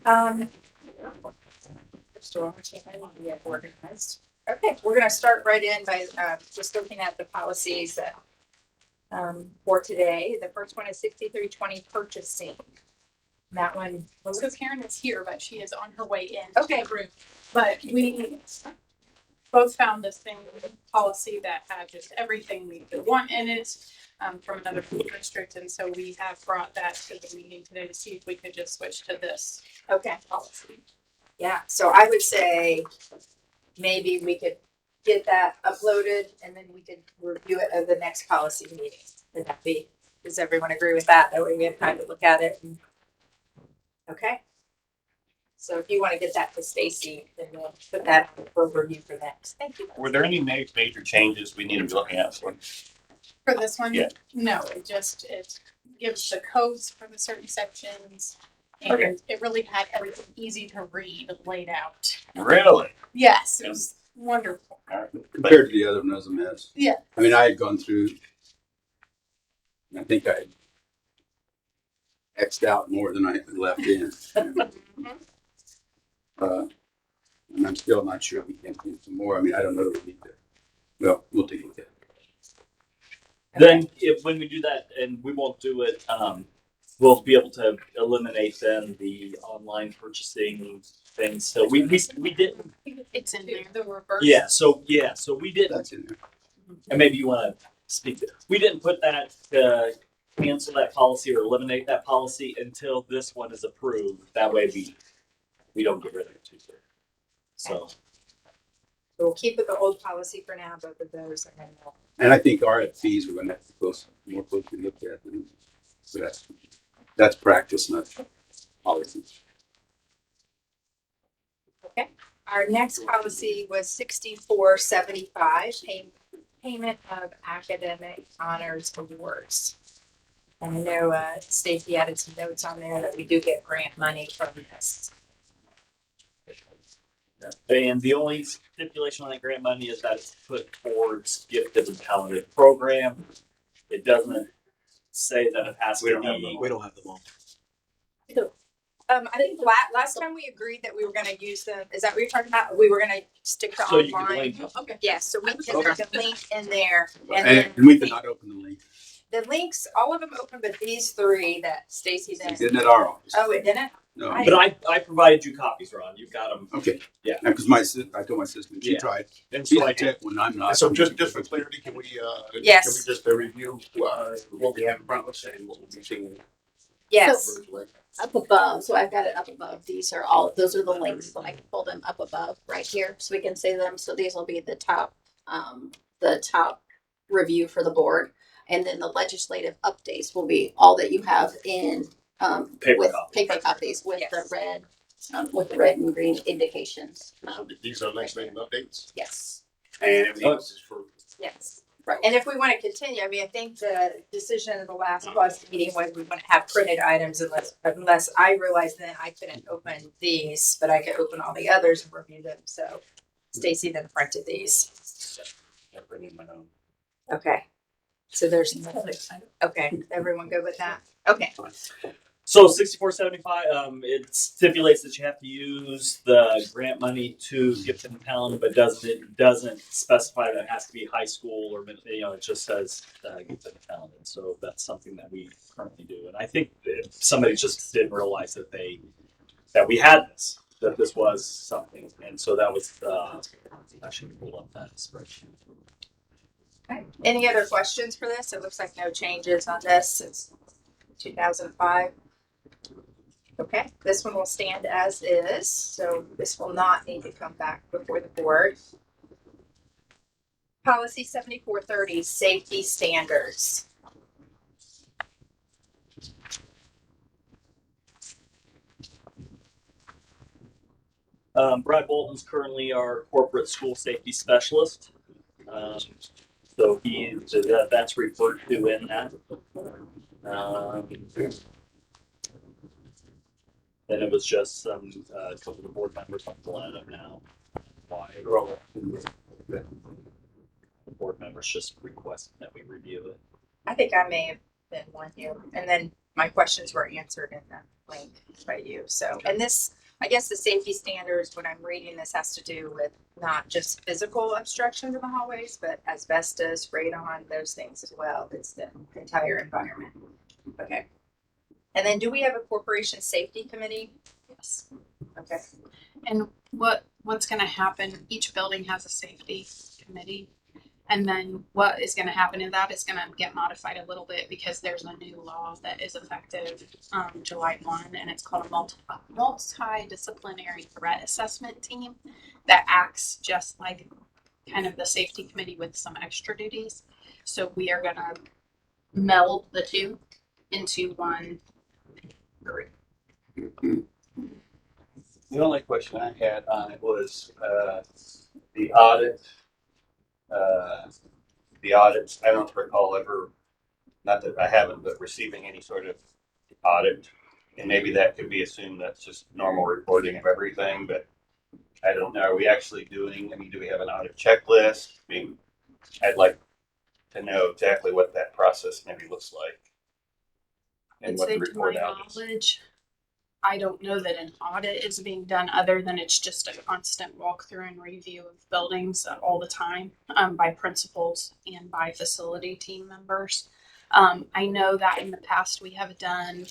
So I want to get organized. Okay, we're gonna start right in by just looking at the policies that for today. The first one is 6320 purchasing. That one, So Karen is here, but she is on her way in. Okay. To the room. But we both found this thing policy that had just everything we could want in it from another school district, and so we have brought that to the meeting today to see if we could just switch to this okay, policy. yeah. So I would say maybe we could get that uploaded and then we could review it at the next policy meeting. Would that be? Does everyone agree with that? That way we have time to look at it. Okay. So if you want to get that to Stacy, then we'll put that for review for next. Thank you. Were there any major changes we need to be looking at? For this one, Yeah. No, it gives the codes for the certain sections, and Okay. it really had everything easy to read laid out. Really? Yes, it was wonderful. All right. Compared to the other one, it was a mess. Yeah. I mean, I had gone through, I think I X'd out more than I had left in. And I'm still not sure we can do some more. I mean, I don't know that we need to. Well, we'll take it. Then when we do that, and we won't do it, we'll be able to eliminate then the online purchasing thing. So we didn't. It's in there. The reverse. So we didn't. That's in there. And maybe you want to speak to. We didn't put that to cancel that policy or eliminate that policy until this one is approved. That way we don't get rid of it too soon. So. So we'll keep with the old policy for now, both of those. And I think RFPs we're going to have to more closely look at. So that's practice, not policy. Okay. Our next policy was 6475, payment of academic honors awards. And I know Stacy added some notes on there that we do get grant money from this. And the only stipulation on that grant money is that it's put towards gifted and talented program. It doesn't say that it has to be. We don't have them all. I think last time we agreed that we were going to use them. Is that what you're talking about? We were going to stick to So you can online. link. Okay. Yes, so we can there's a link in there. And we could not open the link. The links, all of them open, but these three that Stacy did. Isn't it our office? Oh, it didn't? No. I- But I provided you copies, Ron. You've got them. Okay. Yeah. Because I told my sister, she Yeah. tried. And She's so I a tech when I'm not. So just for clarity, can we Yes. can we just review what we have in front of us and what we'll be seeing? Yes. Up above, so I've got it up above. Those are the links, so I can pull them up above right here, so we can see them. So these will be the top review for the board, and then the legislative updates will be all that you have in Paper copies with Yes. the red and green indications. So these are legislative updates, Yes, and everything else is for. Yes. right. And if we want to continue, I mean, I think the decision of the last plus meeting was we want to have printed items unless I realized then I couldn't open these, but I could open all the others and review them. So Stacy then printed these. I'm bringing my own. Okay. So there's okay. Everyone good with that? Okay. So 6475, it stipulates that you have to use the grant money to gifted and talented, but doesn't specify that it has to be high school or it just says gifted and talented. So that's something that we currently do, and I think that somebody just didn't realize that we had this, that this was something, and so that was I should pull up that spreadsheet. Okay. Any other questions for this? It looks like no changes on this since 2005. Okay, this one will stand as is, so this will not need to come back before the board. Policy 7430, safety standards. Brad Bolton's currently our corporate school safety specialist. So that's referred to in that. Then it was just a couple of board members on the line up now. Why? The board members just requested that we review it. I think I may have than one year. And then my questions were answered in the link by you. So, and this, I guess the safety standards, when I'm reading this, has to do with not just physical obstruction to the hallways, but asbestos, radon, those things as well. It's the entire environment. Okay. And then do we have a corporation safety committee? Yes. Okay. And what's gonna happen, each building has a safety committee. And then what is gonna happen in that is gonna get modified a little bit because there's a new law that is effective July 1, and it's called a multidisciplinary threat assessment team that acts just like kind of the safety committee with some extra duties. So we are gonna meld the two into one group. The only question I had on it was, the audit. The audits, I don't recall ever, not that I haven't, but receiving any sort of audit. And maybe that could be assumed that's just normal reporting of everything, but I don't know. Are we actually doing, I mean, do we have an audit checklist? I mean, I'd like to know exactly what that process maybe looks like. And what the To my report out is. knowledge, I don't know that an audit is being done other than it's just a constant walkthrough and review of buildings all the time by principals and by facility team members. I know that in the past we have done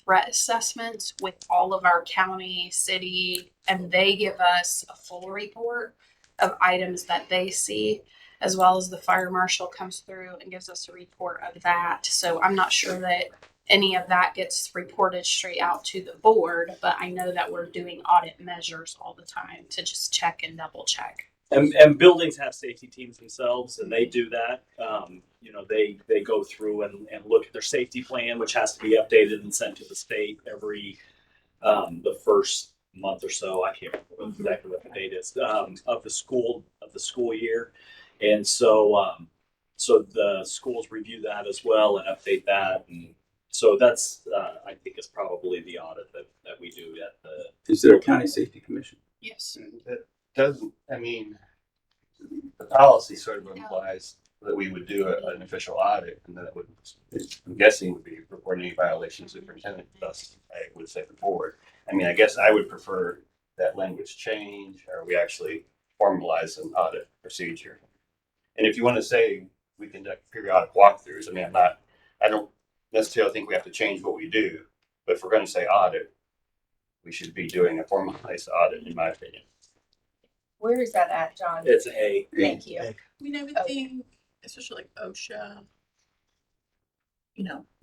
threat assessments with all of our county, city, and they give us a full report of items that they see, as well as the fire marshal comes through and gives us a report of that. So I'm not sure that any of that gets reported straight out to the board, but I know that we're doing audit measures all the time to just check and double check. And buildings have safety teams themselves, and they do that. They go through and look at their safety plan, which has to be updated and sent to the state every the first month or so. I can't remember exactly what the date is of the school year, and so the schools review that as well and update that, and so that's I think is probably the audit that we do at the. Is there a county safety commission? Yes. That doesn't, I mean, the policy sort of implies that we would do an official audit, and that would, I'm guessing, would be reporting any violations to the superintendent, thus I would say the board. I mean, I guess I would prefer that language change, or we actually formalize an audit procedure. And if you want to say we conduct periodic walkthroughs, I mean, I don't necessarily think we have to change what we do, but if we're going to say audit, we should be doing a formalized audit, in my opinion. Where is that at, John? It's A. Thank you. I mean, I would think, especially like OSHA,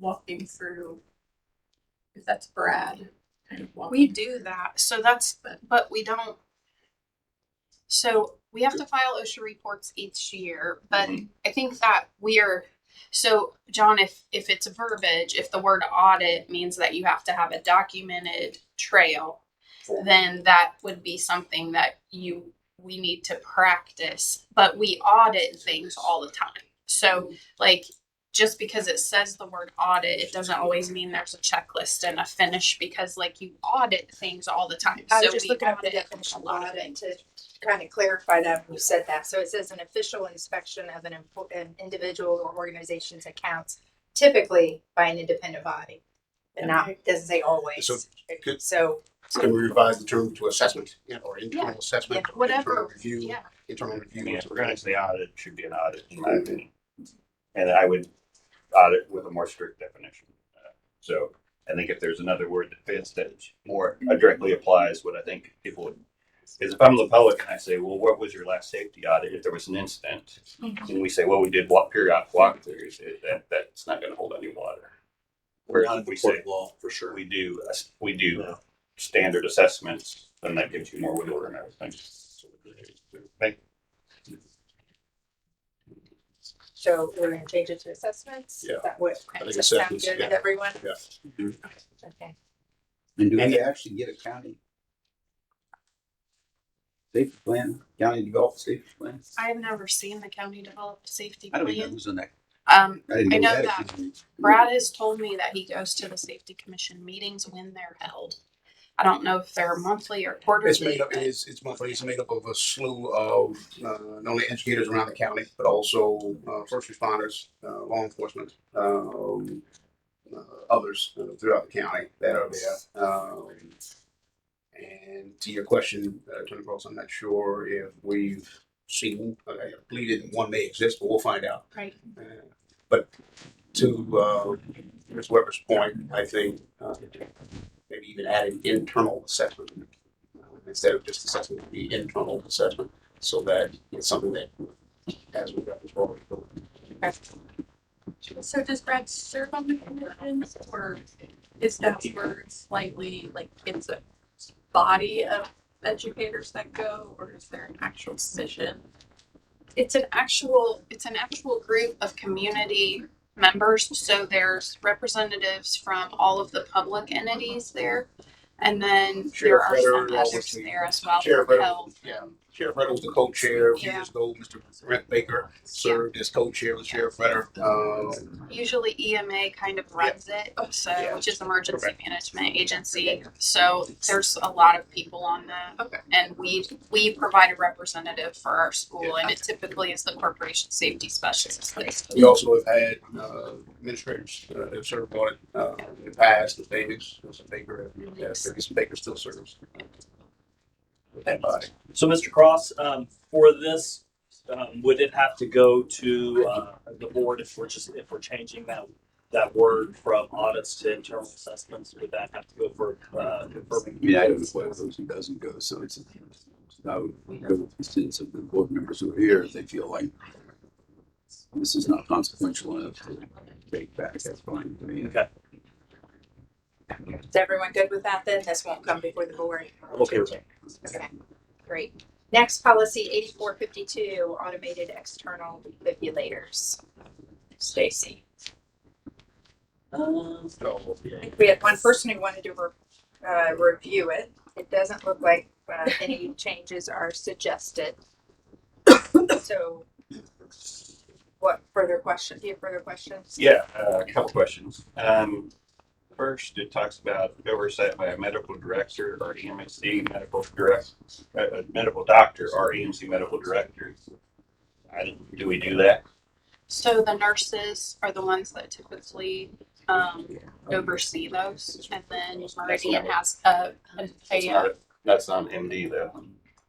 walking through, if that's Brad, kind of walking. We do that. So but we don't. So we have to file OSHA reports each year, but I think that so John, if it's a verbiage, if the word audit means that you have to have a documented trail, then that would be something that we need to practice, but we audit things all the time. So like, just because it says the word audit, it doesn't always mean there's a checklist and a finish, because like you audit things all the time. I was So just we looking up the audit definition a of lot of audit things. to kind of clarify that when you said that. So it says an official inspection of an individual or organization's accounts, typically by an independent body, but not, doesn't say always. So can we revise the term to assessment, or internal assessment? Yeah, whatever. Internal review. Yeah. Internal I review. mean, if we're going to say audit, it should be an audit, in my opinion. And I would audit with a more strict definition. So I think if there's another word that fits, that more directly applies what I think people would. Because if I'm the public and I say, well, what was your last safety audit? If there was an incident, and we say, well, we did periodic walkthroughs, that's not going to hold any water. Whereas if we say, law for sure. we do standard assessments, then that gives you more wiggle room and everything. Thank you. So we're gonna change it to assessments? Yeah. That would, I think does that sound assessments, good yeah. with everyone? Yeah. Okay. And do we actually get a county safety plan, county developed safety plan? I have never seen the county developed safety I don't even know plan. who's on that. I didn't know we had a that county. Brad has told me that he goes to the safety commission meetings when they're held. I don't know if they're monthly or quarterly. It's made up, but- it's monthly, it's made up of a slew of, not only educators around the county, but also, first responders, law enforcement, others throughout the county that are there. And to your question, Attorney Cross, I'm not sure if we've seen, I believe one may exist, but we'll find out. Right. But to Ms. Weber's point, I think maybe even adding internal assessment instead of just assessment, the internal assessment, so that it's something that as we go forward. So does Brad serve on the commission, or is that where it's slightly like it's a body of educators that go, or is there an actual position? It's an actual group of community members. So there's representatives from all of the public entities there. And then there are some others there as well. Sheriff for Riddle, health. yeah. Sheriff Riddle was the co-chair. A few Yeah. years ago, Mr. Brent Baker served as co-chair with Sheriff Riddle. Usually EMA kind of runs it, so Yeah. which is Emergency Correct. Management Agency. So there's a lot of people on that. Okay. And we provide a representative for our school, and it typically is the corporation safety specialist. We also have had administrators that have served on it in the past. Mr. Davis, Mr. Baker, Mr. Baker still serves with that body. So, Mr. Cross, for this, would it have to go to the board if we're changing that word from audits to internal assessments? Would that have to go for confirming? I mean, I don't know whether goes and doesn't go, so I would go with the sense of the board members who are here, if they feel like this is not consequential enough to take back, that's fine. I mean, Okay. Is everyone good with that then? This won't come before the board? Okay. Okay, great. Next policy 8452, automated external defibrillators. Stacy. I think we had one person who wanted to review it. It doesn't look like any changes are suggested. So, what further questions? Do you have further questions? Yeah, a couple questions. First, it talks about oversight by a medical director or EMC medical doctor or EMC medical director. Do we do that? So the nurses are the ones that typically oversee those, and then Meridian has That's on MD though.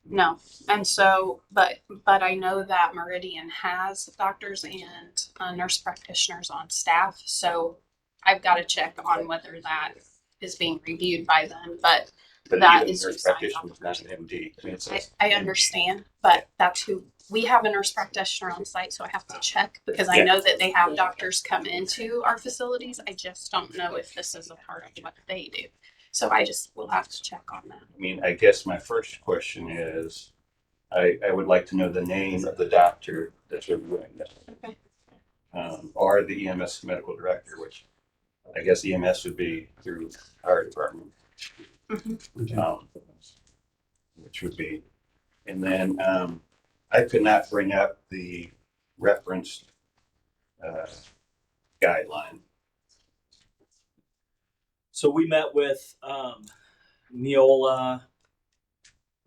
no. And so, but I know that Meridian has doctors and nurse practitioners on staff, so I've got to check on whether that is being reviewed by them. But that even is nurse who signs practitioner off is not an MD. I mean, it says I MD. understand, but that's who we have a nurse practitioner on site, so I have to check because I Yeah. know that they have doctors come into our facilities. I just don't know if this is a part of what they do. So I just will have to check on that. I mean, I guess my first question is, I would like to know the name of the doctor that's reviewing this. Okay. Or the EMS medical director, which I guess EMS would be through our department. Which would be, and then I could not bring up the referenced guideline. So we met with Neola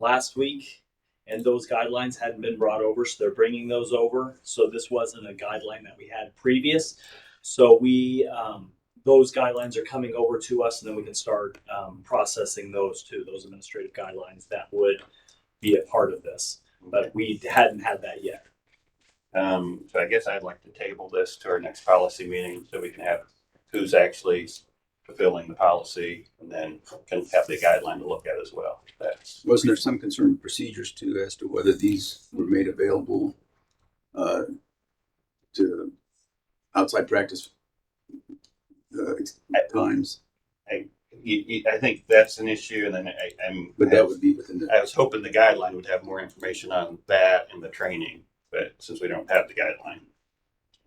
last week, and those guidelines hadn't been brought over, so they're bringing those over. So this wasn't a guideline that we had previous. So we those guidelines are coming over to us, and then we can start processing those too. Those administrative guidelines that would be a part of this, but we hadn't had that yet. So I guess I'd like to table this to our next policy meeting so we can have who's actually fulfilling the policy, and then can have the guideline to look at as well. wasn't there some concern with procedures too as to whether these were made available to outside practice times? I think that's an issue, and then But that would be within the. I was hoping the guideline would have more information on that and the training, but since we don't have the guideline,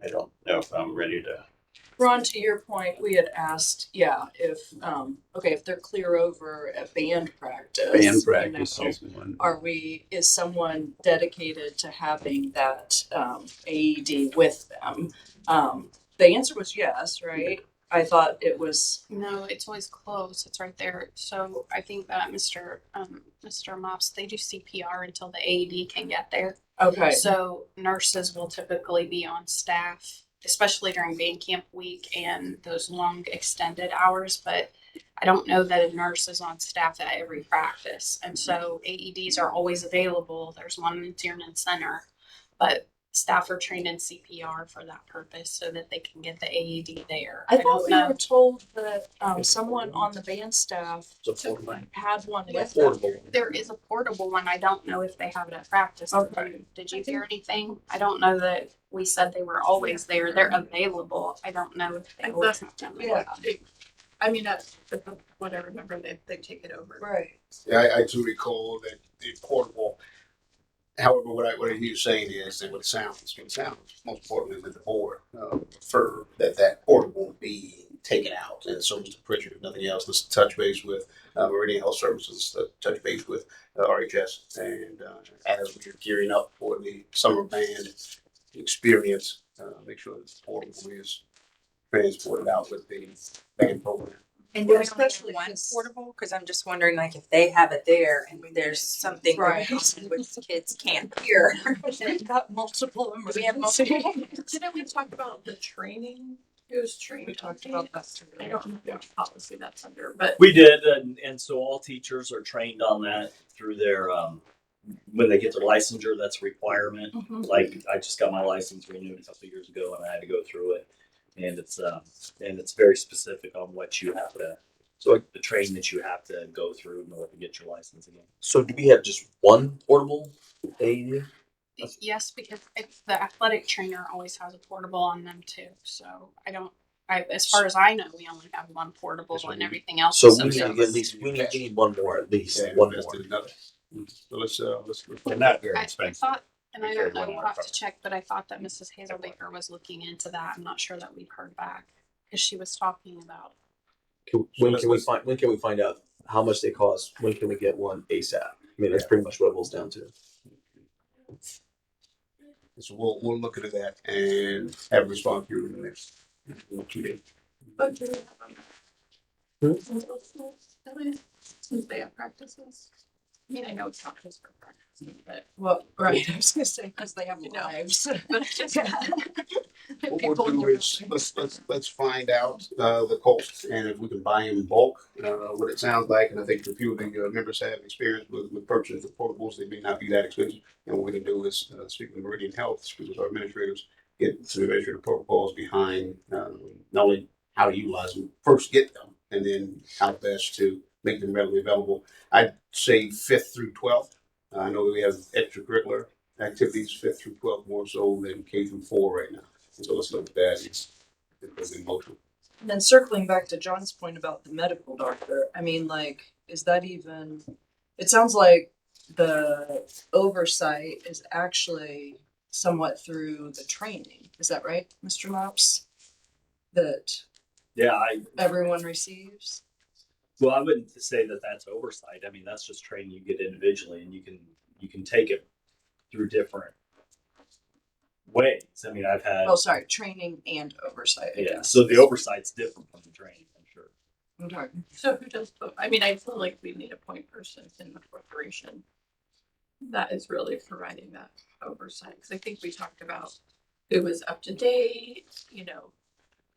I don't know if I'm ready to. Ron, to your point, we had asked, if they're clear over at band practice. Band practice you know, is one. is someone dedicated to having that AED with them? The answer was yes, right? I thought it was, No, it's always closed. It's right there. So I think that Mr. Mops, they do CPR until the AED can get there. okay, So nurses will typically be on staff, especially during band camp week and those long extended hours. But I don't know that a nurse is on staff at every practice. And so AEDs are always available. There's one in Tiernan Center, but staff are trained in CPR for that purpose so that they can get the AED there. I thought don't we know. were told that, someone on the band staff had one with them. There is a portable one. I don't know if they have it at practice. Okay. Did you hear anything? I don't know that we said they were always there. They're available. I don't know if they always have them. Yeah. I mean, whatever number they take it over. Right. Yeah, I do recall that the portable. However, what I hear you saying is that what it sounds, most importantly with the board, prefer that portable be taken out. And so, Mr. Pritchard, if nothing else, let's touch base with Meridian Health Services, touch base with RHS, and as we're gearing up for the summer band experience, make sure that the portable is transported out with the band program. And do we only have Especially one because- portable? Because I'm just wondering, like, if they have it there and there's something Right. going on which the kids can't hear. They've got multiple Do we have multiple? emergencies. Didn't we talk about the training? Who's trained? We talked about that too. I don't know which policy that's under, but We did, and so all teachers are trained on that through their when they get their licensure. That's a requirement. Like I just got my license renewed a couple of years ago, and I had to go through it, and it's very specific on what you have to. So the training that you have to go through in order to get your license again. So do we have just one portable AED? Yes, because the athletic trainer always has a portable on them too. So as far as I know, we only have one portable and everything else. So is we need to separate. get at least we need one more at least Yeah, one invest more. in another. So let's They're not very I expensive. thought, and I We don't carry know, one we'll more have to cover. check, but I thought that Mrs. Hazelbaker was looking into that. I'm not sure that we've heard back because she was talking about. When can we find out how much they cost? When can we get one ASAP? I mean that's pretty much what it boils down to. So we'll look into that and have a response to you in the next 2 days. but do we have since they have practices? I mean, I know it's not just for practices, but Well, right, I was gonna say, because they have You know. lives. but it's just What people we'll do is let's find out the cost and if we can buy in bulk, what it sounds like. And I think a few of the members have experience with purchasing the portables. They may not be that expensive. And what we can do is speak with Meridian Health, speak with our administrators, get some administrative protocols behind not only how to utilize them, first get them, and then how best to make them readily available. I'd say 5th through 12th. I know that we have extracurricular activities 5th through 12th more so than K through 4 right now. So let's look at that. It's in motion. And then circling back to John's point about the medical doctor, I mean, like, is that even, it sounds like the oversight is actually somewhat through the training. Is that right, Mr. Mops? That Yeah, everyone receives? Well, I wouldn't say that that's oversight. I mean, that's just training you get individually, and you can take it through different ways. I mean, I've had Oh, sorry, training and oversight, I yeah. guess. So the oversight's different from the training, I'm sure. Okay. so who does both? I mean, I feel like we need a point person in the corporation that is really providing that oversight. Because I think we talked about who was up to date,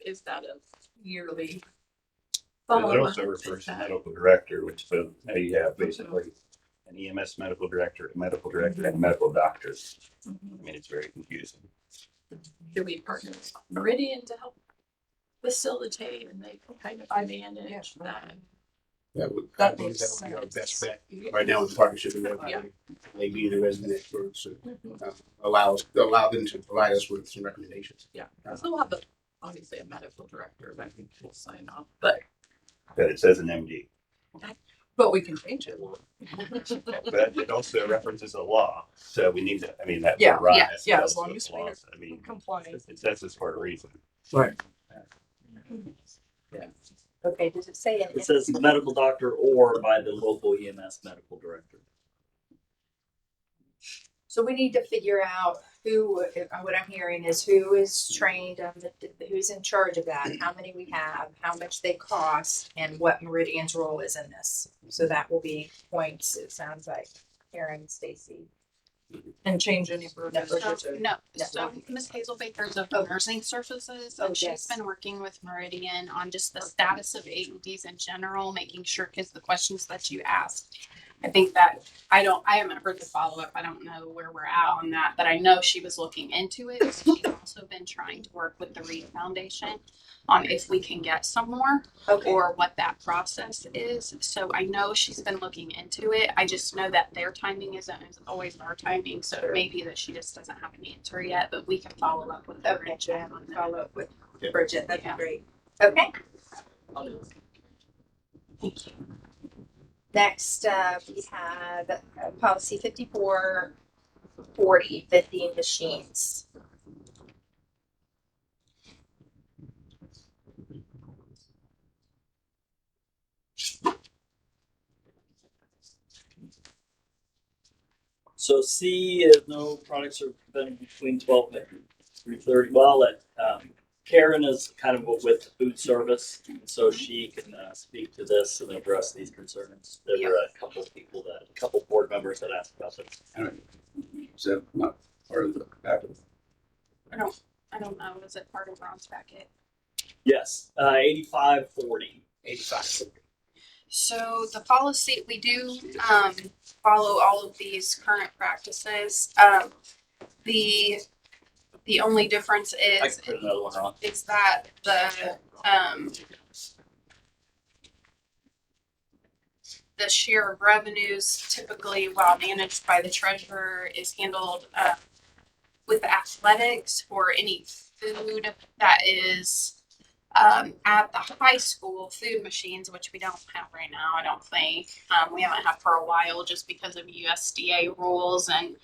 is that a yearly It follow-up? also refers to medical director, which so now you have basically an EMS medical director, a medical director, and medical doctors. I mean, it's very confusing. Do we partner with Meridian to help facilitate and they can kind of manage that? That would That be makes our best bet Yeah. right now in partnership with Yeah. everybody. They be the resident experts and allow them to provide us with some recommendations. Yeah, so we'll have obviously a medical director that we can sign off, but But it says an MD. But we can change it. But it also references a law. So we need to, I mean, that Yeah, run yeah, as yeah, well as long with as we're laws. I mean, compliant. it says this for a reason. Right. Okay, does it say It says medical doctor or by the local EMS medical director. So we need to figure out what I'm hearing is who is trained on who's in charge of that, how many we have, how much they cost, and what Meridian's role is in this. So that will be points, it sounds like, Karen, Stacy. And change any Bridget or No, No. so Miss Hazel Baker's of Oh. nursing services, Oh, and she's yes. been working with Meridian on just the status of AEDs in general, making sure, because the questions that you asked, I think that, I haven't heard the follow-up, I don't know where we're at on that, but I know she was looking into it. She's also been trying to work with the Reed Foundation on if we can get some more, Okay. or what that process is. So I know she's been looking into it. I just know that their timing isn't always our timing. So it may be that she just doesn't have an answer yet, but we can follow up with her. Okay, Jen, I'll follow up with Yeah. Bridget, that'd be Yeah. great. Okay. Thank you. Next, we have policy 5440, vending machines. So C is no products are been between 12 and 3:30. Well, I'll let Karen is kind of with food service, so she can speak to this and address these concerns. There were a couple board members that asked about this. Is that not part of the package? I don't know. Is it part of Ron's packet? Yes, 8540. 85. So the policy, we do follow all of these current practices. The only difference I is can put another one on. that the share of revenues typically, while managed by the treasurer, is handled with athletics or any food that is at the high school, food machines, which we don't have right now, I don't think. We haven't had for a while just because of USDA rules and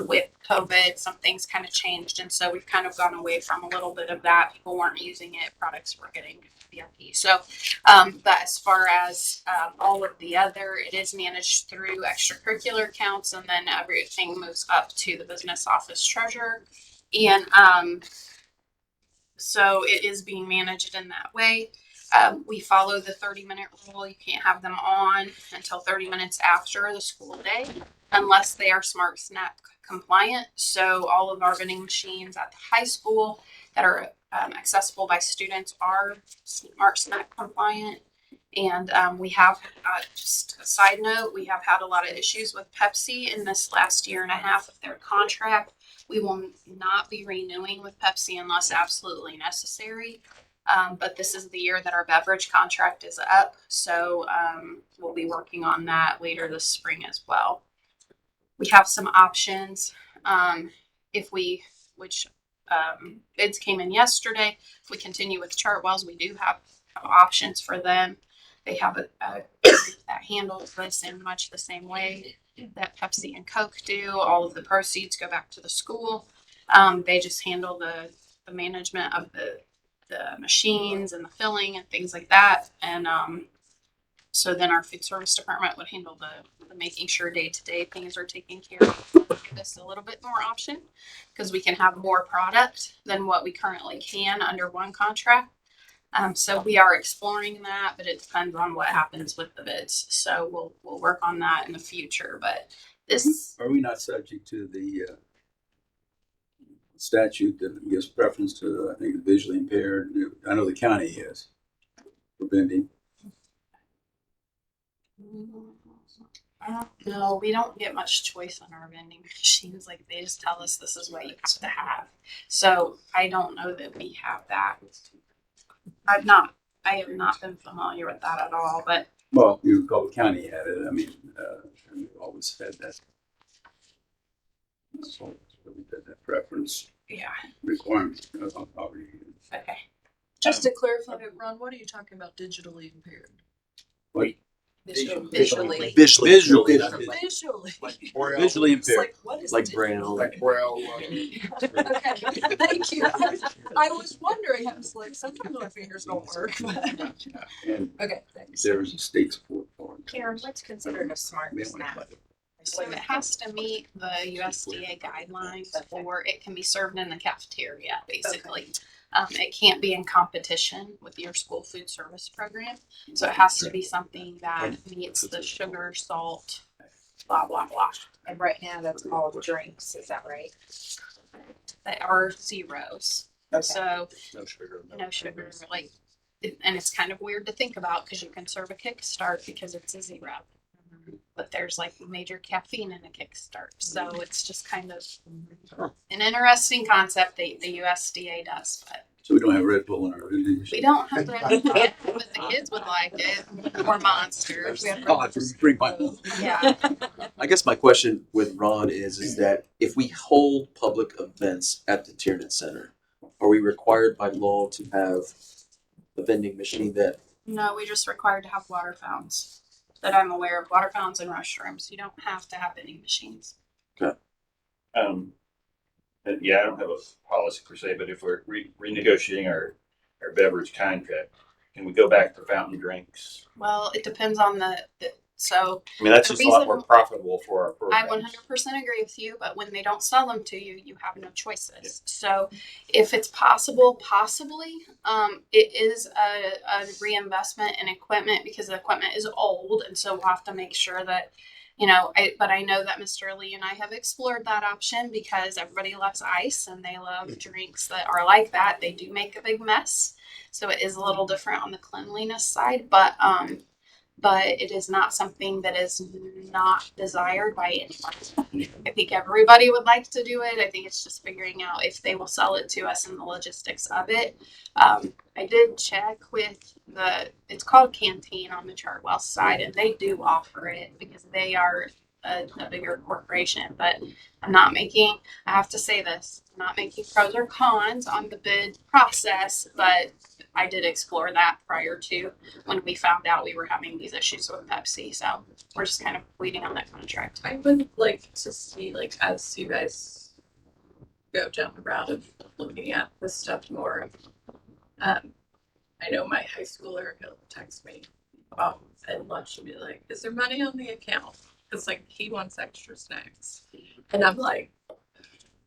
with COVID, some things kind of changed. And so we've kind of gone away from a little bit of that. People weren't using it, products were getting VIP. So, but as far as all of the other, it is managed through extracurricular accounts, and then everything moves up to the business office treasurer. And so it is being managed in that way. We follow the 30-minute rule. You can't have them on until 30 minutes after the school day unless they are Smart Snack compliant. So all of our vending machines at the high school that are accessible by students are Smart Snack compliant. And we have, just a side note, we have had a lot of issues with Pepsi in this last year and a half of their contract. We will not be renewing with Pepsi unless absolutely necessary. But this is the year that our beverage contract is up. So we'll be working on that later this spring as well. We have some options. Bids came in yesterday. If we continue with Chartwell's, we do have options for them. They have a that handles this in much the same way that Pepsi and Coke do. All of the proceeds go back to the school. They just handle the management of the machines and the filling and things like that. And so then our food service department would handle the making sure day-to-day things are taken care of. Give us a little bit more option because we can have more product than what we currently can under one contract. So we are exploring that, but it depends on what happens with the bids. So we'll work on that in the future. But this Are we not subject to the statute that gives preference to, I think, visually impaired? I know the county is for vending. no, we don't get much choice on our vending machines. Like they just tell us this is what you have to have. So I don't know that we have that. I have not been familiar with that at all, but Well, you recall the county had it. I mean, we always had that. So we had that preference yeah. requirement. Okay. Just to clarify, Ron, what are you talking about digitally impaired? What? Visually. Visually. Visually. Visually It's impaired. like, what is Like digital? Braille. Like Braille. Okay, thank you. I was wondering, I was like, sometimes my fingers don't work. And Okay, thanks. there is a state support for it. Karen, what's considered a smart snack? So it has to meet the USDA guidelines for it can be served in the cafeteria, basically. It can't be in competition with your school food service program. So it has to be something that meets the sugar, salt, blah, blah, blah. And right now that's all drinks, is that right? That are zeros. So No sugar. no sugar, like, and it's kind of weird to think about because you can serve a kickstart because it's a zero. But there's like major caffeine in a kickstart. So it's just kind of an interesting concept that the USDA does. But So we don't have Red Bull in our. we don't have Red Bull yet, but the kids would like it. Or Monsters. Oh, I bring my own. Yeah. I guess my question with Ron is that if we hold public events at the Tiernan Center, are we required by law to have a vending machine that? No, we just required to have water fountains. That I'm aware of, water fountains and restrooms. You don't have to have vending machines. And yeah, I don't have a policy per se, but if we're renegotiating our beverage contract, can we go back to fountain drinks? Well, it depends on so I mean, that's The just a lot more reason- profitable for our I programs. 100% agree with you, but when they don't sell them to you, you have no choices. So if it's possible, possibly, it is a reinvestment in equipment because the equipment is old. And so we'll have to make sure that, but I know that Mr. Lee and I have explored that option because everybody loves ice and they love drinks that are like that. They do make a big mess. So it is a little different on the cleanliness side, but it is not something that is not desired by anyone. I think everybody would like to do it. I think it's just figuring out if they will sell it to us and the logistics of it. I did check with it's called Canteen on the Chartwell side, and they do offer it because they are a bigger corporation. But I have to say this, I'm not making pros or cons on the bid process, but I did explore that prior to when we found out we were having these issues with Pepsi. So we're just kind of waiting on that contract. I would like to see, like, as you guys go down the route of looking at this stuff more. I know my high schooler, he'll text me about at lunch and be like, "Is there money on the account?" Because like he wants extra snacks, and I'm like,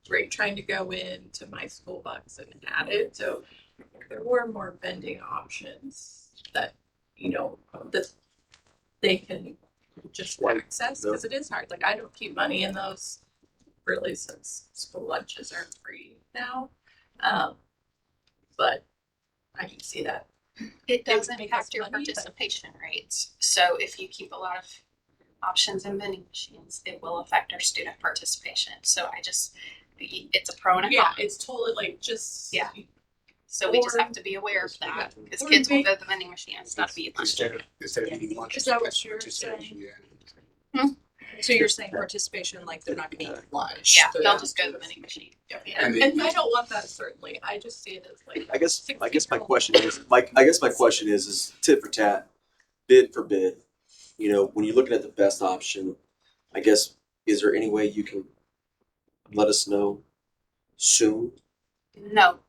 "Great, trying to go into my school bucks and add it." So if there were more vending options that that they can just access, because it is hard. Like I don't keep money in those really since school lunches are free now, but I can see that. It does would make impact us your money, but- participation rates. So if you keep a lot of options in vending machines, it will affect our student participation. So it's a pro and a con. Yeah, it's totally like just Yeah. So we just Or- have to be aware of that because or kids will make- go to the vending machine and not be lunch. Instead of eating lunch. Is that what that's you're participation, saying? yeah. So you're saying participation, like they're not gonna eat lunch? Yeah, They're they'll not- just go to the vending machine. And And I don't want that, certainly. I just see it as like. I guess my question is tit for tat, bid for bid. When you're looking at the best option, I guess is there any way you can let us know soon? No,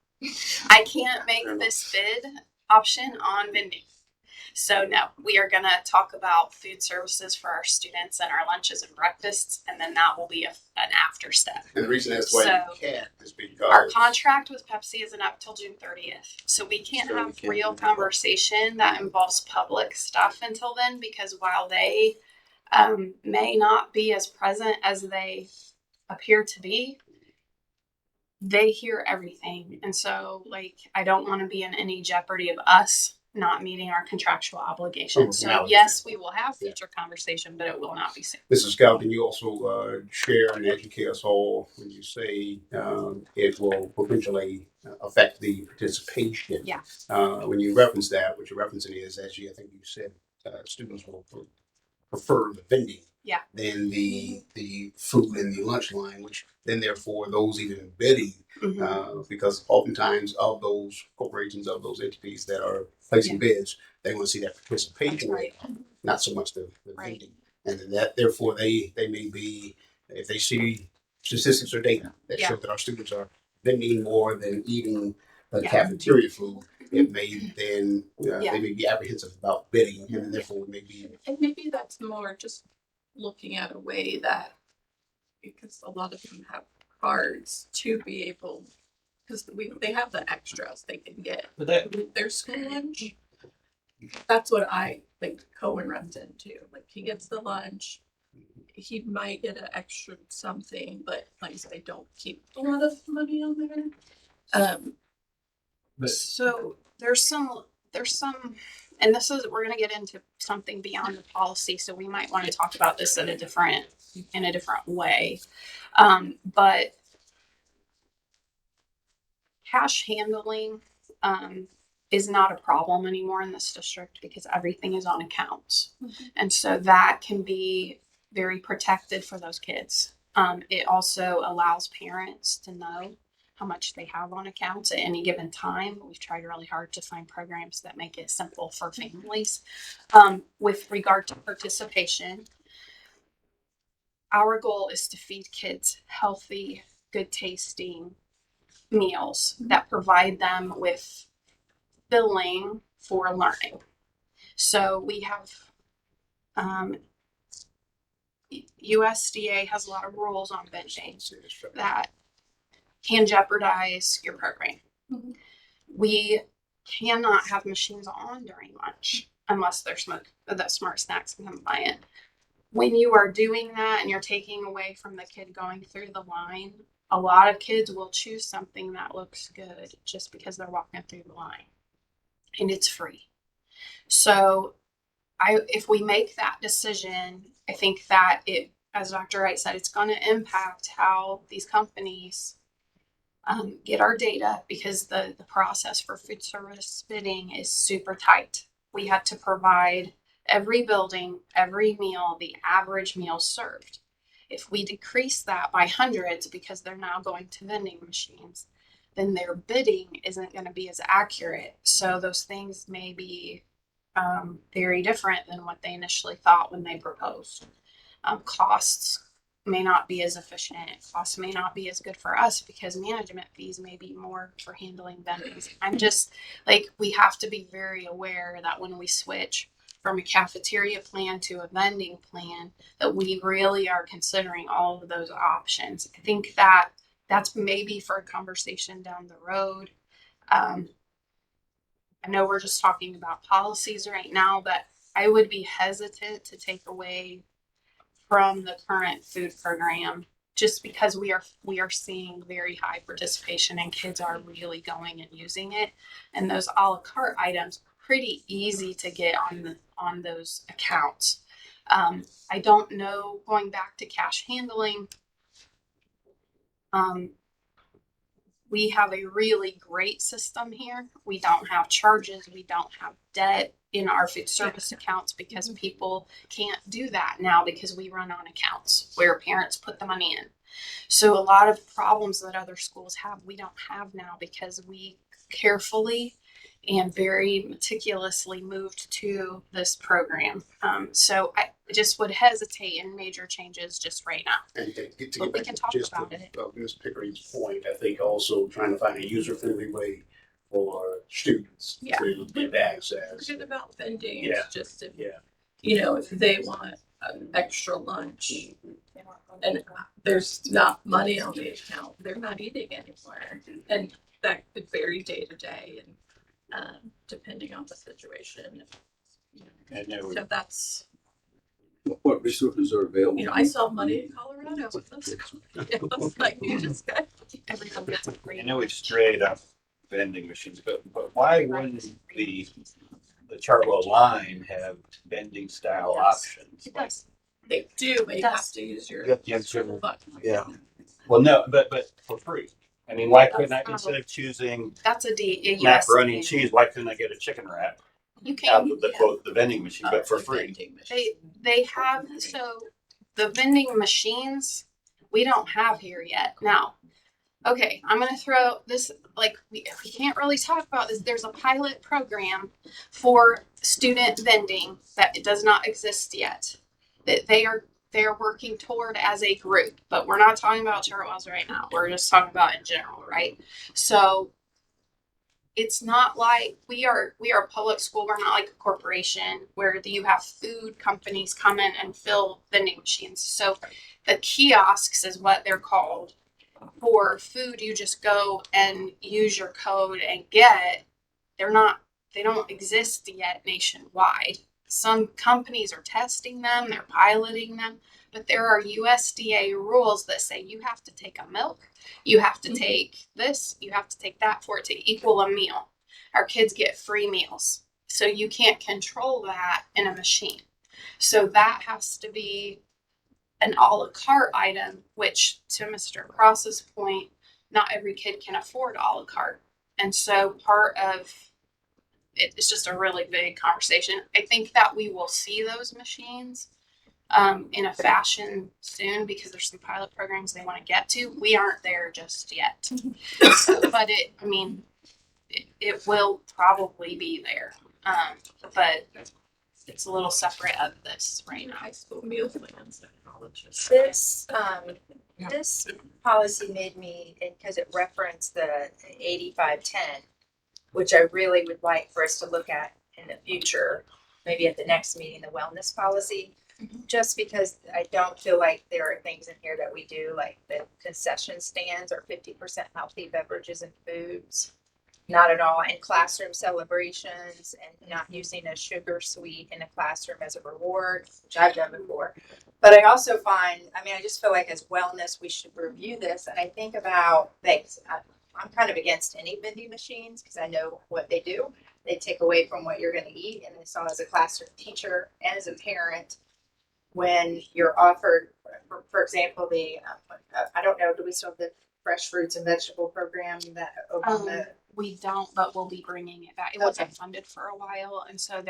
I can't make this bid option on vending. So no, we are gonna talk about food services for our students and our lunches and breakfasts, and then that will be an after step. And the reason that's why So- you can't is because. Our contract with Pepsi isn't up till June 30th. So we can't So we have can't real do that. conversation that involves public stuff until then, because while they may not be as present as they appear to be, they hear everything. And so I don't want to be in any jeopardy of us not meeting our contractual obligations. So Now- yes, we will have future conversation, but it will not be soon. Mrs. Scout, can you also share and educate us all when you say it will potentially affect the participation? Yeah. When you reference that, what you're referencing is, I think you said, students will prefer the vending. Yeah. Than the food and the lunch line, which then therefore those even bidding, because oftentimes of those corporations, of those entities that are placing bids, they want to see that participation rate, not so much the Right. vending. And then that therefore they may be, if they see statistics or data that Yeah. show that our students are vending more than eating the Yeah. cafeteria food, it may then Yeah. they may be apprehensive about bidding, and therefore maybe And maybe that's more just looking at a way that, because a lot of them have cards to be able, because they have the extras they can get But that, with their school lunch. That's what I think Cohen runs into. Like, he gets the lunch, he might get an extra something, but like I said, they don't keep a lot of money on there. but So there's some, and this is, we're gonna get into something beyond the policy, so we might want to talk about this in a different way. But cash handling, is not a problem anymore in this district because everything is on accounts. And so that can be very protected for those kids. It also allows parents to know how much they have on accounts at any given time. We've tried really hard to find programs that make it simple for families. With regard to participation, our goal is to feed kids healthy, good tasting meals that provide them with filling for learning. So we have USDA has a lot of rules on binging that can jeopardize your program. Mhm. We cannot have machines on during lunch unless they're the smart snacks compliant. When you are doing that and you're taking away from the kid going through the line, a lot of kids will choose something that looks good just because they're walking through the line, and it's free. So if we make that decision, I think that it, as Dr. Wright said, it's going to impact how these companies get our data, because the process for food service bidding is super tight. We had to provide every building, every meal, the average meal served. If we decrease that by hundreds because they're now going to vending machines, then their bidding isn't going to be as accurate. So those things may be very different than what they initially thought when they proposed. Costs may not be as efficient. Costs may not be as good for us because management fees may be more for handling vendings. I'm just like, we have to be very aware that when we switch from a cafeteria plan to a vending plan, that we really are considering all of those options. I think that that's maybe for a conversation down the road. I know we're just talking about policies right now, but I would be hesitant to take away from the current food program just because we are seeing very high participation and kids are really going and using it. And those a la carte items are pretty easy to get on those accounts. I don't know, going back to cash handling, we have a really great system here. We don't have charges. We don't have debt in our food service accounts because people can't do that now because we run on accounts where parents put the money in. So a lot of problems that other schools have, we don't have now because we carefully and very meticulously moved to this program. So I just would hesitate in major changes just right now. And to get But we back can to talk just about it. Ms. Pickering's point, I think also trying to find a user-friendly way for students Yeah. to get access. Forget about vending. Yeah. It's just if, Yeah. if they want an extra lunch and there's not money on the account, they're not eating anymore. And that could vary day to day and depending on the situation. and there So that's, What resources are available? I saw money in Colorado. It's like you just got Everyone gets a I free know it's straight up vending machines, but why wouldn't the Chartwell line have vending style options? It does. they do, but you does. have to use your Yes, sir. button. Yeah. Well, no, but for free. I mean, why couldn't I, instead of choosing That's a macaroni and USDA. cheese, why couldn't I get a chicken wrap You out can. of the quote the vending machine, but for The free? vending machine. They have, so the vending machines we don't have here yet. Now, okay, I'm gonna throw this, like, we can't really talk about this. There's a pilot program for student vending that it does not exist yet. That they are working toward as a group, but we're not talking about Chartwells right now. We're just talking about in general, right? So it's not like we are a public school. We're not like a corporation where you have food companies come in and fill vending machines. So the kiosks is what they're called. For food, you just go and use your code and get. They don't exist yet nationwide. Some companies are testing them, they're piloting them, but there are USDA rules that say you have to take a milk, you have to take this, you have to take that for it to equal a meal. Our kids get free meals. So you can't control that in a machine. So that has to be an a la carte item, which to Mr. Cross's point, not every kid can afford a la carte. And so part of it's just a really big conversation. I think that we will see those machines in a fashion soon because there's some pilot programs they want to get to. We aren't there just yet, but it will probably be there. But it's a little separate of this right now. High school meal plans and colleges. This policy made me, because it referenced the 8510, which I really would like for us to look at in the future, maybe at the next meeting, the wellness policy. Just because I don't feel like there are things in here that we do, like the concession stands are 50% healthy beverages and foods. Not at all. And classroom celebrations and not using a sugar sweet in a classroom as a reward, which I've done before. But I also find, I just feel like as wellness, we should review this. And I think about things. I'm kind of against any vending machines because I know what they do. They take away from what you're going to eat. And I saw as a classroom teacher and as a parent, when you're offered, for example, I don't know, do we still have the fresh fruits and vegetable program that Obama? We don't, but we'll be bringing it back. It wasn't funded for a while, and so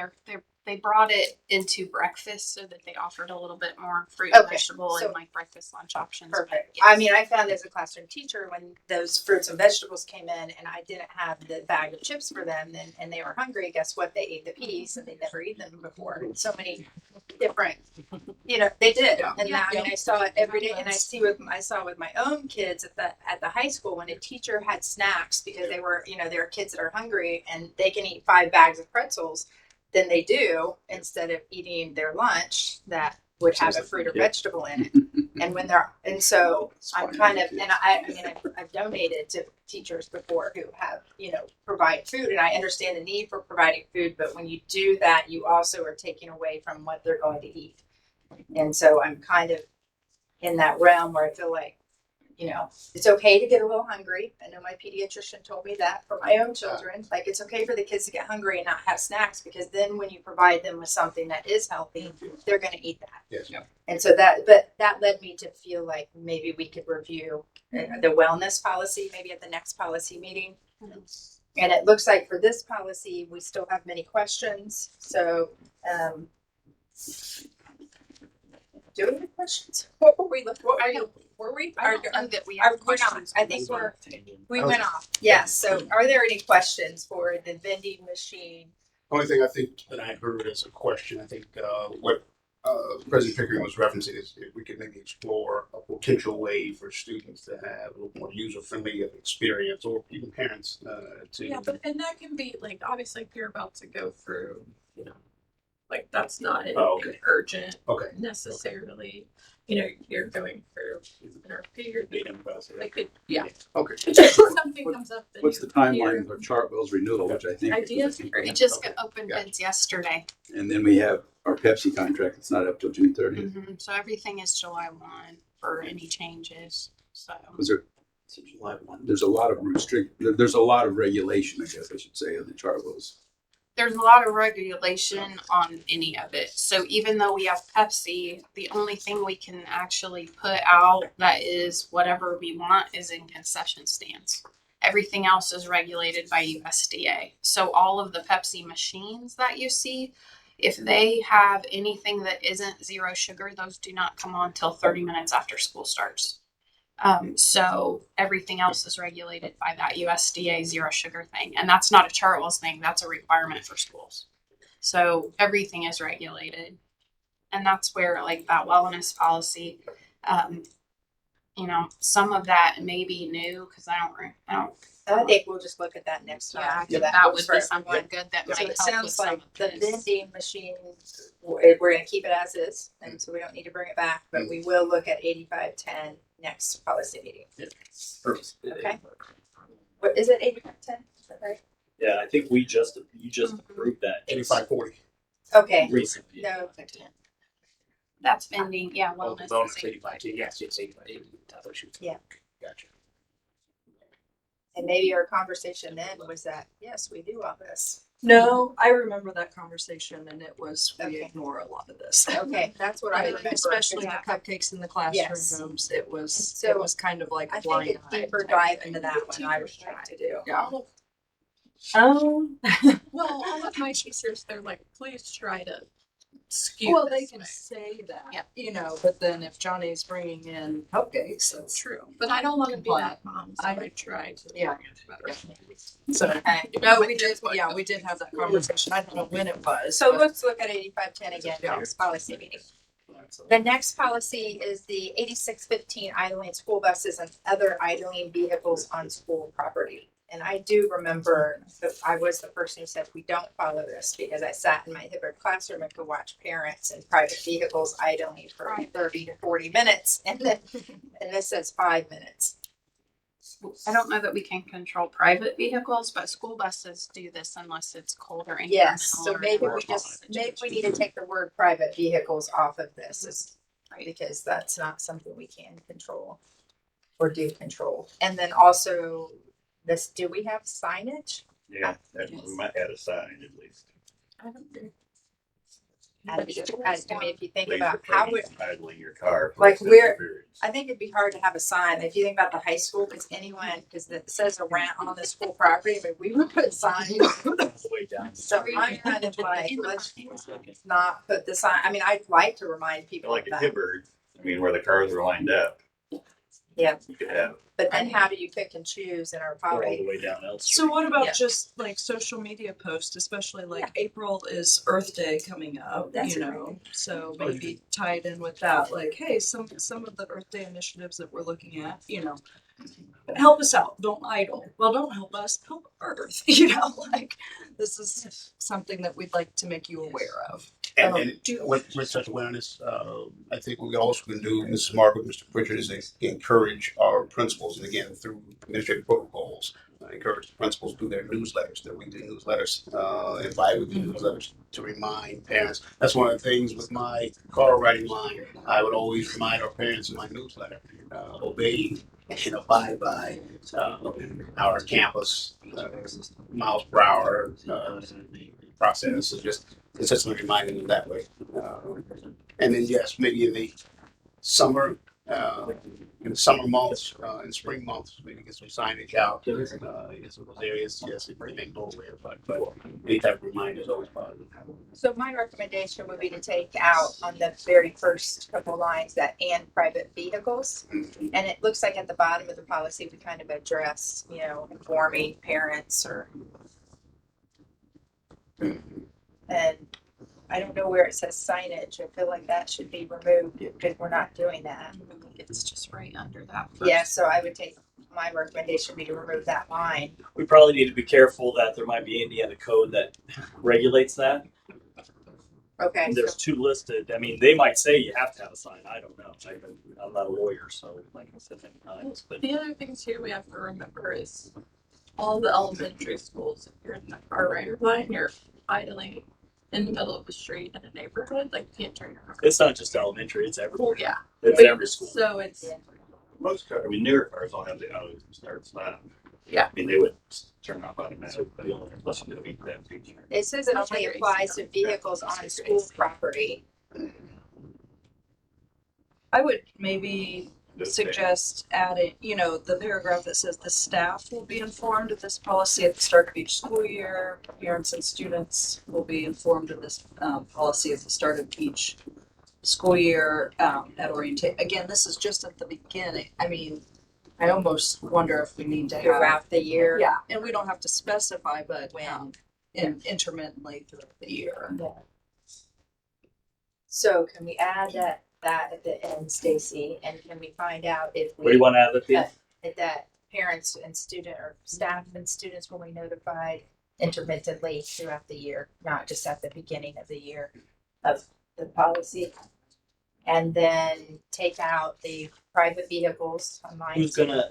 they brought it into breakfast so that they offered a little bit more fruit and vegetable and like breakfast lunch options. Perfect. But, I found as a classroom teacher when those fruits and vegetables came in and I didn't have the bag of chips for them and they were hungry, guess what? They ate the peas and they'd never eaten them before. So many different, they did. And I saw it every day, and I saw with my own kids at the high school when a teacher had snacks because they were, there are kids that are hungry and they can eat 5 bags of pretzels than they do instead of eating their lunch that would have a fruit or vegetable in it. And so I'm kind of, and I've donated to teachers before who have, provide food, and I understand the need for providing food, but when you do that, you also are taking away from what they're going to eat. And so I'm kind of in that realm where I feel like, it's okay to get a little hungry. I know my pediatrician told me that for my own children. Like, it's okay for the kids to get hungry and not have snacks because then when you provide them with something that is healthy, they're going to eat that. Yes. And so that led me to feel like maybe we could review the wellness policy maybe at the next policy meeting. And it looks like for this policy, we still have many questions. So, do we have questions? What were we looking for? Were we? I don't know that we have questions. I think we went off. Yes. So are there any questions for the vending machine? Only thing I think that I heard as a question, I think what President Pickering was referencing is if we could maybe explore a potential way for students to have a little more user-friendly experience, or even parents to. Yeah, and that can be like, obviously if you're about to go through, like that's not anything urgent necessarily. You're going through an RFP or like it, Okay. something comes up. What's the timeline for Chartwell's renewal, which I think Ideas? It just got opened bids yesterday. and then we have our Pepsi contract. It's not up till June 30th. So everything is July 1 for any changes. So Was there? There's a lot of there's a lot of regulation, I guess I should say, in the Chartwell's. there's a lot of regulation on any of it. So even though we have Pepsi, the only thing we can actually put out that is whatever we want is in concession stands. Everything else is regulated by USDA. So all of the Pepsi machines that you see, if they have anything that isn't zero sugar, those do not come on till 30 minutes after school starts. So everything else is regulated by that USDA zero sugar thing. And that's not a Chartwell's thing. That's a requirement for schools. So everything is regulated. And that's where like that wellness policy, some of that may be new because I don't I think we'll just look at that next time. Yeah, I do think that that one would for be everyone. something good that So might it help with sounds some like of the this. vending machine, we're gonna keep it as is, and so we don't need to bring it back, but we will look at 8510 next policy meeting. Okay. What is it, 8510? Is that right? Yeah, I think you just approved that 8540. Okay. recently. No, That's vending, yeah, Oh, the wellness. bonus is 85. Yes, it's 85. Yeah. Gotcha. and maybe our conversation then was that, yes, we do all this. No, I remember that conversation, and it was we Okay. ignore a lot of this. Okay, that's what I remember. Especially the Yeah. cupcakes in the Yes. classrooms. It was So, it was kind of like I a think blind a eye deeper type dive thing. into that one I would try to do. Yeah. All of, Um. well, all of my teachers, they're like, please try to skew Well, they this can way. say that, Yeah. you know, but then if Johnny's bringing in cupcakes, that's True, but I don't want to be Compliant. that mom, so I try to. Yeah. Better. so. Okay. No, we did. Yeah, we did have that conversation. I don't know when it was. So but- let's look at 8510 again, next policy meeting. The next policy is the 8615 idling school buses and other idling vehicles on school property. And I do remember that I was the person who said we don't follow this because I sat in my hybrid classroom and could watch parents in private vehicles idling for 30 to 40 minutes, and this says 5 minutes. I don't know that we can control private vehicles, but school buses do this unless it's cold or inclement. Yes, so or maybe or we just hot maybe we need to take the word private vehicles off of this, Right. because that's not something we can control or do control. And then also this, do we have signage? Yeah, we might add a sign at least. I don't know. I mean, if you think Please about refrain how would, from idling your car. for Like, extended where- periods. I think it'd be hard to have a sign. If you think about the high school, because it says around on the school property, but we would put signs. Way down. So I'm kind of like, let's not put the sign. I mean, I'd like to remind people Like of a that. Hibbard, I mean, where the cars are lined up. Yeah. You could have, But then how do you pick and choose in our Or all policy? the way down L Street. So what about Yeah. just like social media posts, especially like April is Earth Day coming up, That's you a know, so maybe tied in with that, like, hey, some of the Earth Day initiatives that we're looking at, you know, help us out, don't idle. Well, don't help us, help Earth, you know, like this is something that we'd like to make you aware of. And with such awareness, I think what we also can do, Mrs. Margaret, Mr. Pritchard, is encourage our principals, and again, through administrative protocols, encourage the principals to do their newsletters, their weekly newsletters, and bi-weekly newsletters to remind parents. That's one of the things with my car writing line. I would always remind our parents in my newsletter, obey and abide by our campus miles per hour process. So just consistently reminding them that way. And then yes, maybe in the summer, in the summer months, in spring months, maybe get some signage out in some of those areas. Yes, it may go aware, but any type of reminder is always positive. So my recommendation would be to take out on the very first couple lines that and private vehicles. And it looks like at the bottom of the policy, we kind of address, you know, informing parents or. And I don't know where it says signage. I feel like that should be removed because we're not doing that. I think it's just right under that. Yeah, first. so I would take, my recommendation would be to remove that line. We probably need to be careful that there might be Indiana code that regulates that. Okay, There's two listed. I mean, they might say you have to have a sign. I don't know. I'm not a lawyer, so like I said many times. But The other thing too we have to remember is all the elementary schools, if you're in the car rider line, you're idling in the middle of the street in a neighborhood, like you can't turn your car. it's not just elementary. It's everywhere. Well, yeah. It's every school. So it's Yeah. most cars, I mean, newer cars don't have the auto start stop. Yeah. I mean, they would turn off automatically unless you meet that feature. it says it only applies to vehicles on school property. I would maybe suggest adding, you know, the paragraph that says the staff will be informed of this policy at the start of each school year. Parents and students will be informed of this policy at the start of each school year at orientation. Again, this is just at the beginning. I mean, I almost wonder if we need to have. Throughout the year. Yeah, and we don't have to specify, but When. intermittently throughout the year. So can we add that at the end, Stacy, and can we find out if we. What do you want to add at the end? That parents and student or staff and students will be notified intermittently throughout the year, not just at the beginning of the year of the policy. And then take out the private vehicles on line Who's two. gonna,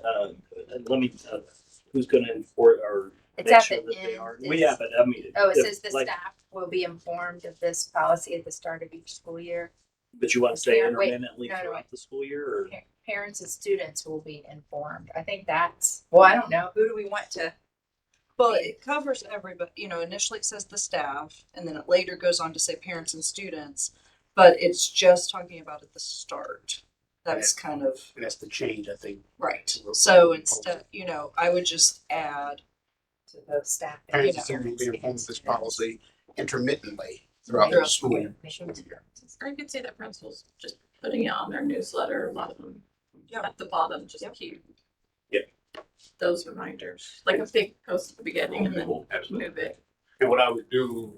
who's gonna enforce or It's make at sure the that they end. are? It's- Well, yeah, but I mean. Oh, it if, says the like, staff will be informed of this policy at the start of each school year. But you want to say Wait, intermittently no, no, throughout the school year, or? Parents and students will be informed. I think that's, well, I don't know. Who do we want to? But it covers everybody, you know, initially it says the staff, and then it later goes on to say parents and students, but it's just talking about at the start. That's kind of, And that's the change, I think. right. So instead, you know, I would just add, To those staff. and Parents know, and students will be informed of this students. policy intermittently throughout the Throughout the school year. year. Or you could say that principals just putting it on their newsletter, a lot of them at the bottom, just keep. Yep. Those reminders, like a big post at the beginning and then Absolutely. move it. And what I would do,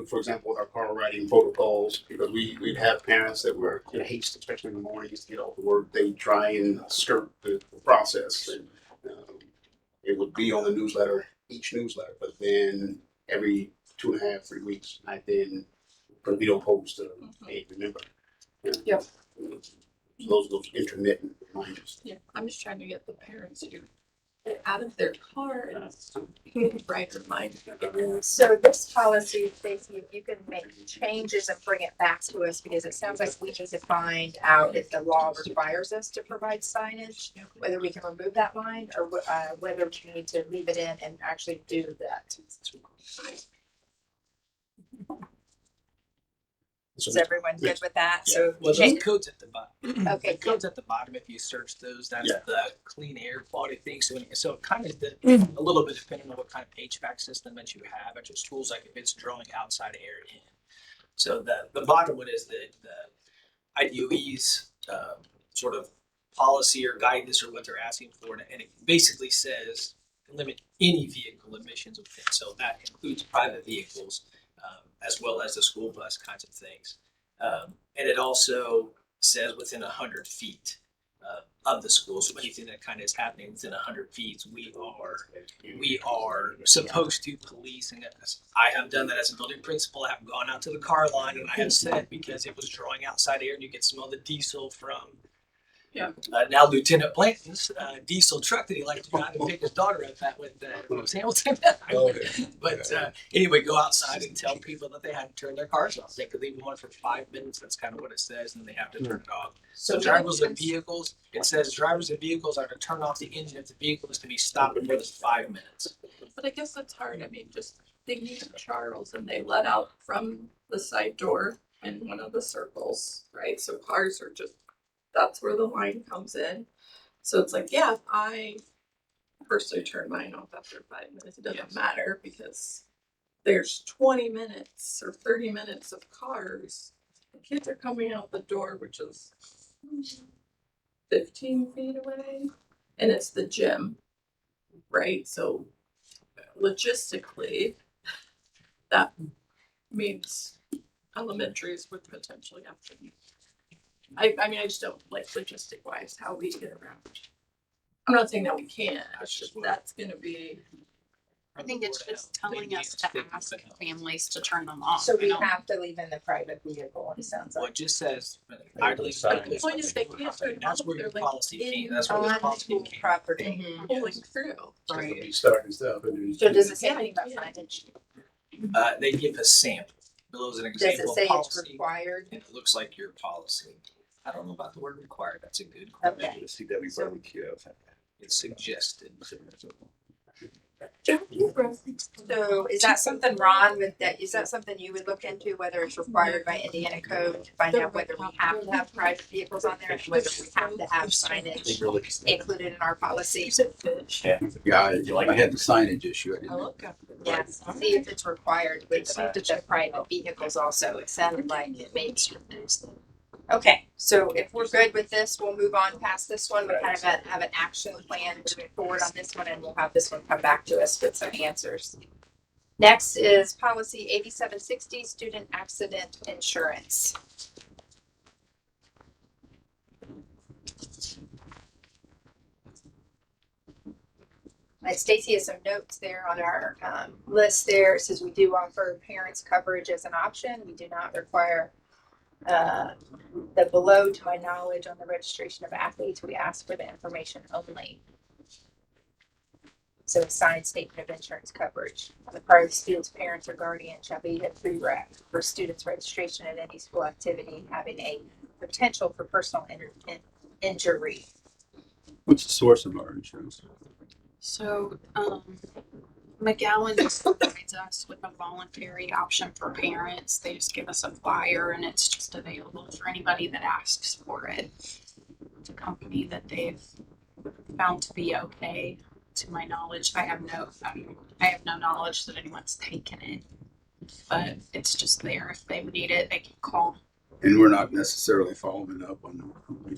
for example, with our car riding protocols, because we'd have parents that were in haste, especially in the mornings to get off to work, they try and skirt the process. And, it would be on the newsletter, each newsletter, but then every 2.5, 3 weeks, I then put a video post to, hey, remember. Yep. Those intermittent reminders. Yeah, I'm just trying to get the parents to get out of their car and write reminders. So this policy, Stacey, if you can make changes and bring it back to us, because it sounds like we need to find out if the law requires us to provide signage, whether we can remove that line or whether we need to leave it in and actually do that. So Is everyone good with that? So Well, change, those codes at the bottom. okay, The codes at the bottom, if you search those, that's Yeah. the clean air quality thing. So it kind of a little bit depending on what kind of HVAC system that you have at your schools, like if it's drawing outside air in. So the bottom one is the IDOE's sort of policy or guidance or what they're asking for, and it basically says limit any vehicle emissions within. So that includes private vehicles, as well as the school bus kinds of things. And it also says within 100 feet of the school. So anything that kind of is happening within 100 feet, we are supposed to police. And I have done that as a building principal. I have gone out to the car line and I have said, because it was drawing outside air and you could smell the diesel from now Lieutenant Blanton's diesel truck that he liked to drive and pick his daughter up at with Hamilton. But anyway, go outside and tell people that they had to turn their cars off. They could leave them on for 5 minutes. That's kind of what it says, and they have to turn it off. So drivers of vehicles, it says drivers of vehicles are to turn off the engine if the vehicle is to be stopped in more than 5 minutes. But I guess that's hard. I mean, just thinking of Charles and they let out from the side door in one of the circles, right? So cars are just, that's where the line comes in. So it's like, yeah, if I personally turn mine off after 5 minutes, it doesn't matter because there's 20 minutes or 30 minutes of cars. The kids are coming out the door, which is 15 feet away, and it's the gym, right? So logistically, that means elementaries would potentially have to be. I mean, I just don't like logistic wise how we get around. I'm not saying that we can't. It's just that's going to be. I think it's just telling us to ask families to turn them off. so we you know? have to leave in the private vehicle, it sounds Well, like. it just says idling But the vehicles. point is they can't turn them That's off. where They're your like policy came. in That's where the On policy school came. property. pulling through. So it'll be starting stuff. And So does it say anything about signage? They give a sample. Below is an Does it example say of it's policy. required? And it looks like your policy. I don't know about the word required. That's a good Okay. question. CW barbecue. It's suggested. So is that something, Ron, with that, is that something you would look into, whether it's required by Indiana code to find out whether we have to have private vehicles on there, and whether we have to have signage included in our policy? Yeah, I had the signage issue. I I didn't. look at Yes, see if it's required with the private vehicles also, it sounded like it made. Okay, so if we're good with this, we'll move on past this one, we kind of have an action plan moving forward on this one, and we'll have this one come back to us with some answers. Next is policy 8760, student accident insurance. Stacy has some notes there on our list there. It says we do offer parents coverage as an option. We do not require the below, to my knowledge, on the registration of athletes. We ask for the information only. So a signed statement of insurance coverage. On the part of the student's parents or guardian shall be a prereq for students' registration at any school activity having a potential for personal injury. What's the source of our insurance? So, McGowan just provides us with a voluntary option for parents. They just give us a flyer and it's just available for anybody that asks for it. It's a company that they've found to be okay. To my knowledge, I have no knowledge that anyone's taken it, but it's just there. If they need it, they can call. And we're not necessarily following up on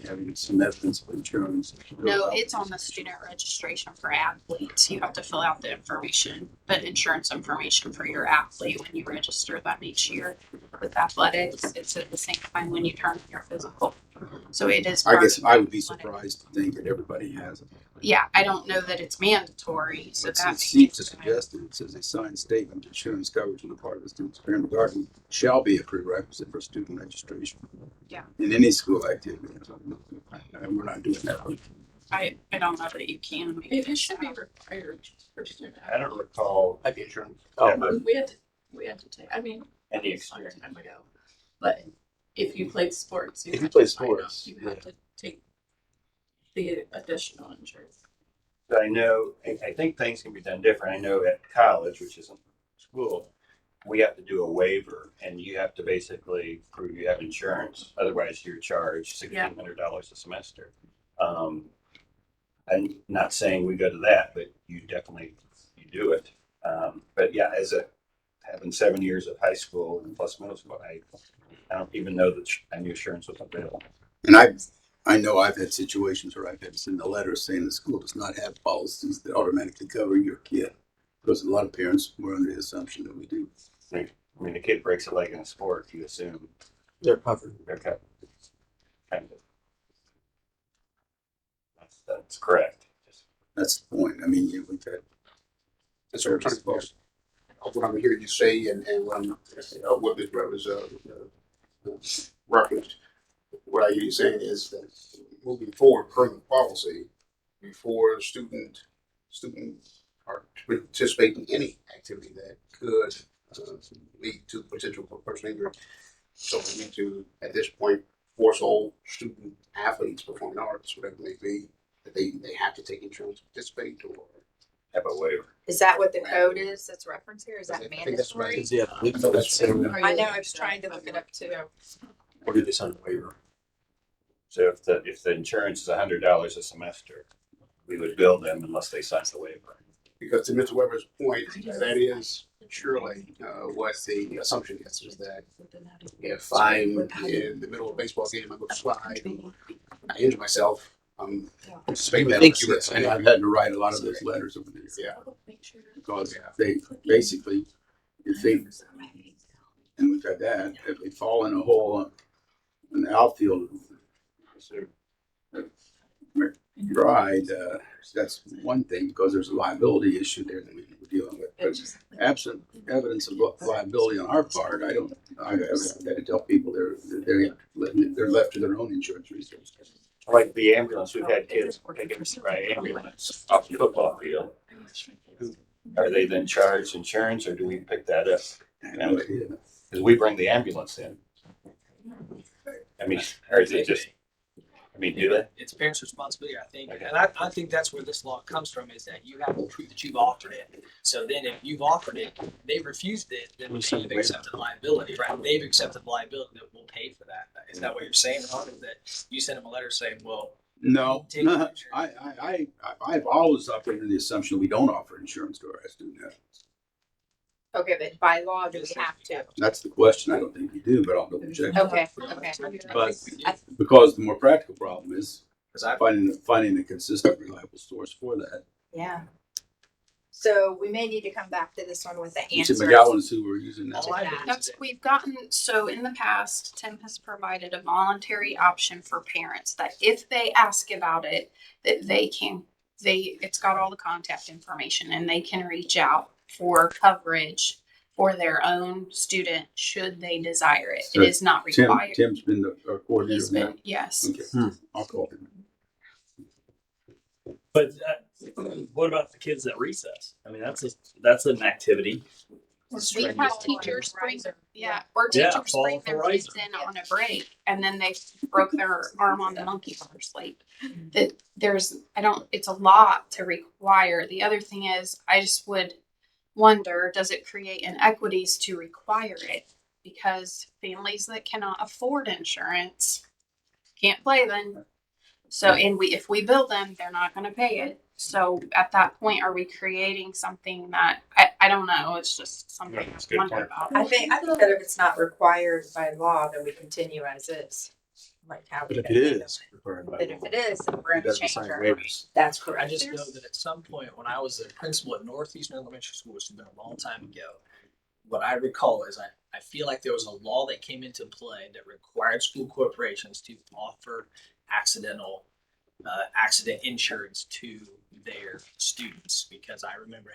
having some evidence of insurance. No, it's on the student registration for athletes. You have to fill out the information, the insurance information for your athlete when you register them each year with athletics. It's at the same time when you turn your physical. So it is. I guess I would be athletic. surprised to think that everybody has it. Yeah, I don't know that it's mandatory. So It that seems to suggest that it says a signed statement of insurance coverage on the part of the student's parent or guardian shall be a prerequisite for student registration. Yeah. In any school activity. And we're not doing that. I don't know that you can. It should be required for student. I don't recall Life insurance. Yeah, but We had to take, I mean, any a long experience. time ago. But if you played sports, If you had play to sign up. sports, You had to take the additional insurance. But I know, I think things can be done different. I know at college, which isn't school, we have to do a waiver and you have to basically prove you have insurance. Otherwise, you're charged $1,600 a semester. I'm not saying we go to that, but you do it. But yeah, having 7 years of high school and plus middle school, I don't even know that any insurance was available. And I know I've had situations where I've had to send a letter saying the school does not have policies that automatically cover your kid. Because a lot of parents were under the assumption that we do. I mean, a kid breaks a leg in a sport, you assume they're covered. they're covered. Kind of. That's correct. That's the point. I mean, we've had. That's what I'm trying to guess. What I'm hearing you say and what this was referenced, what I hear you saying is that moving forward per the policy, before students are to participate in any activity that could lead to potential for personal injury. So we need to, at this point, force all student athletes, performing arts, whatever it may be, that they have to take insurance to participate or Have a waiver. Is that what the code is that's referenced here? Is that I think that's right. mandatory? Yeah, I believe that's I know, I was trying to look it up too. or do they sign a waiver? So if the insurance is $100 a semester, we would bill them unless they sign the waiver. because to Mr. Weber's point, that is surely what the assumption is that if I'm in the middle of a baseball game, I go slide, I injure myself, Thank you. And I've had to write a lot of those letters over the years. Yeah. Because they basically, if they, and we've had that, if they fall in a hole in the outfield, ride, that's one thing because there's a liability issue there that we're dealing with. But absent evidence of liability on our part, I have to tell people they're left to their own insurance resources. Like the ambulance, we've had kids taken by ambulance off the football field. Are they then charged insurance or do we pick that up? No idea. Because we bring the ambulance in. I mean, or is it just, do they? It's parents' responsibility, I think. Okay. And I think that's where this law comes from, is that you have to prove that you've offered it. So then if you've offered it, they refused it, then they've accepted liability, right? They've accepted liability that we'll pay for that. Is that what you're saying, Ron? Is that you sent them a letter saying, well, No, take the insurance? I've always operated under the assumption we don't offer insurance to our student athletes. Okay, but by law, do we have to? That's the question. I don't think we do, but I'll double check. Okay. But because the more practical problem is Because I finding a consistent, reliable source for that. Yeah. So we may need to come back to this one with the You said answer. McGowan's who were using that. all I did That's, is we've gotten, so in the past, Tim has provided a voluntary option for parents that if they ask about it, that they can it's got all the contact information and they can reach out for coverage for their own student should they desire it. So It is not required. Tim's been the coordinator He's of that. been, yes. Okay, I'll call him. But what about the kids at recess? I mean, that's an activity. We have teachers bring, or Yeah, teachers fall bring off their a kids in on a break and then they broke their arm on the monkey bars. Like that it's a lot to require. The other thing is I just would wonder, does it create inequities to require it? Because families that cannot afford insurance can't play then. So, and if we bill them, they're not going to pay it. So at that point, are we creating something that I don't know? It's just something That's a I good wonder point. about. I think that if it's not required by law, then we continue as is. Like how But we've if been it doing is it. required by But law, if it is, then we're he gonna doesn't change sign our. waivers. That's I correct. just know that at some point when I was a principal at Northeastern Elementary School, which has been a long time ago, what I recall is I feel like there was a law that came into play that required school corporations to offer accident insurance to their students, because I remember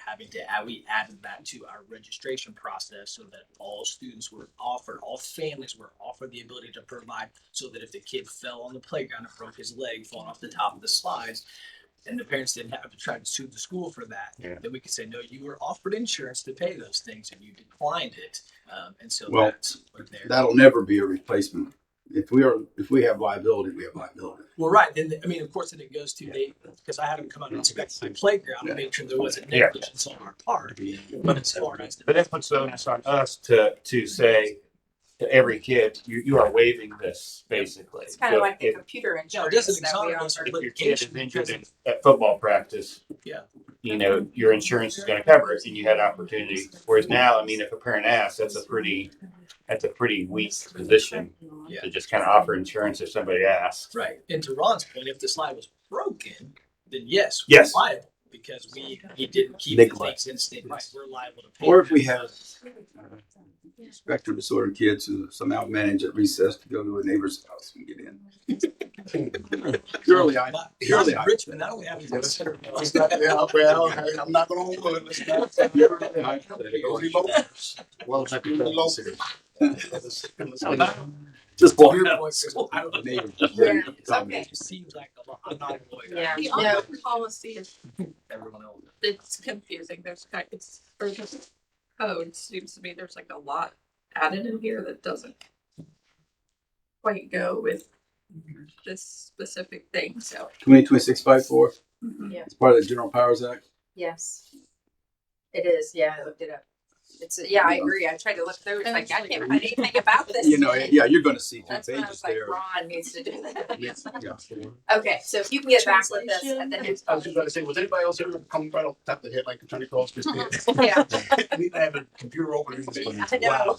we added that to our registration process so that all families were offered the ability to provide, so that if the kid fell on the playground and broke his leg falling off the top of the slides, and the parents didn't have to try to sue the school for that, then we could say, no, you were offered insurance to pay those things and you declined it. And so Well, that's what they're. That'll never be a replacement. If we have liability, we have liability. Well, right. And I mean, of course, then it goes to because I had them come out and inspect my playground and make sure there wasn't negligence on our part. But as far as But that puts the onus on us to say to every kid, you are waiving this basically. It's kind of So like the if, computer no, it doesn't insurance that we exonerate us offer. from if your kid is litigation injured at football practice, Yeah. you know, your insurance is going to cover it, and you had opportunity. Whereas now, I mean, if a parent asks, that's a pretty weak position to just kind of offer insurance if somebody asks. Right. And to Ron's point, if the slide was broken, then yes, Yes. we're liable because we didn't keep Neglect. the things in state. Right. We're liable to pay. Or if we have spectrum disorder kids who somehow manage at recess to go to a neighbor's house and get in. Surely I. Richmond, not only have we considered. I'm not going to wood. Let's not. Just walk Your out. point is, I don't know. Yeah, okay. It seems like a lot. I'm not a lawyer. Yeah. The No. other policy is, Everyone else. it's confusing. Or just code seems to be, there's like a lot added in here that doesn't quite go with this specific thing, so. 202654. Yeah. It's part of the General Powers Act. Yes. It is. Yeah, I looked it up. I agree. I tried to look through. It's like I can't find anything about this. You know, you're going to see 2 That's when I pages was like, there. Ron needs to do that. Yeah. Okay, so if you can get back with us at the next. I was just about to say, was anybody else ever come right off the top of the head like Attorney Cross just did? Yeah. I need to have a computer open. I know.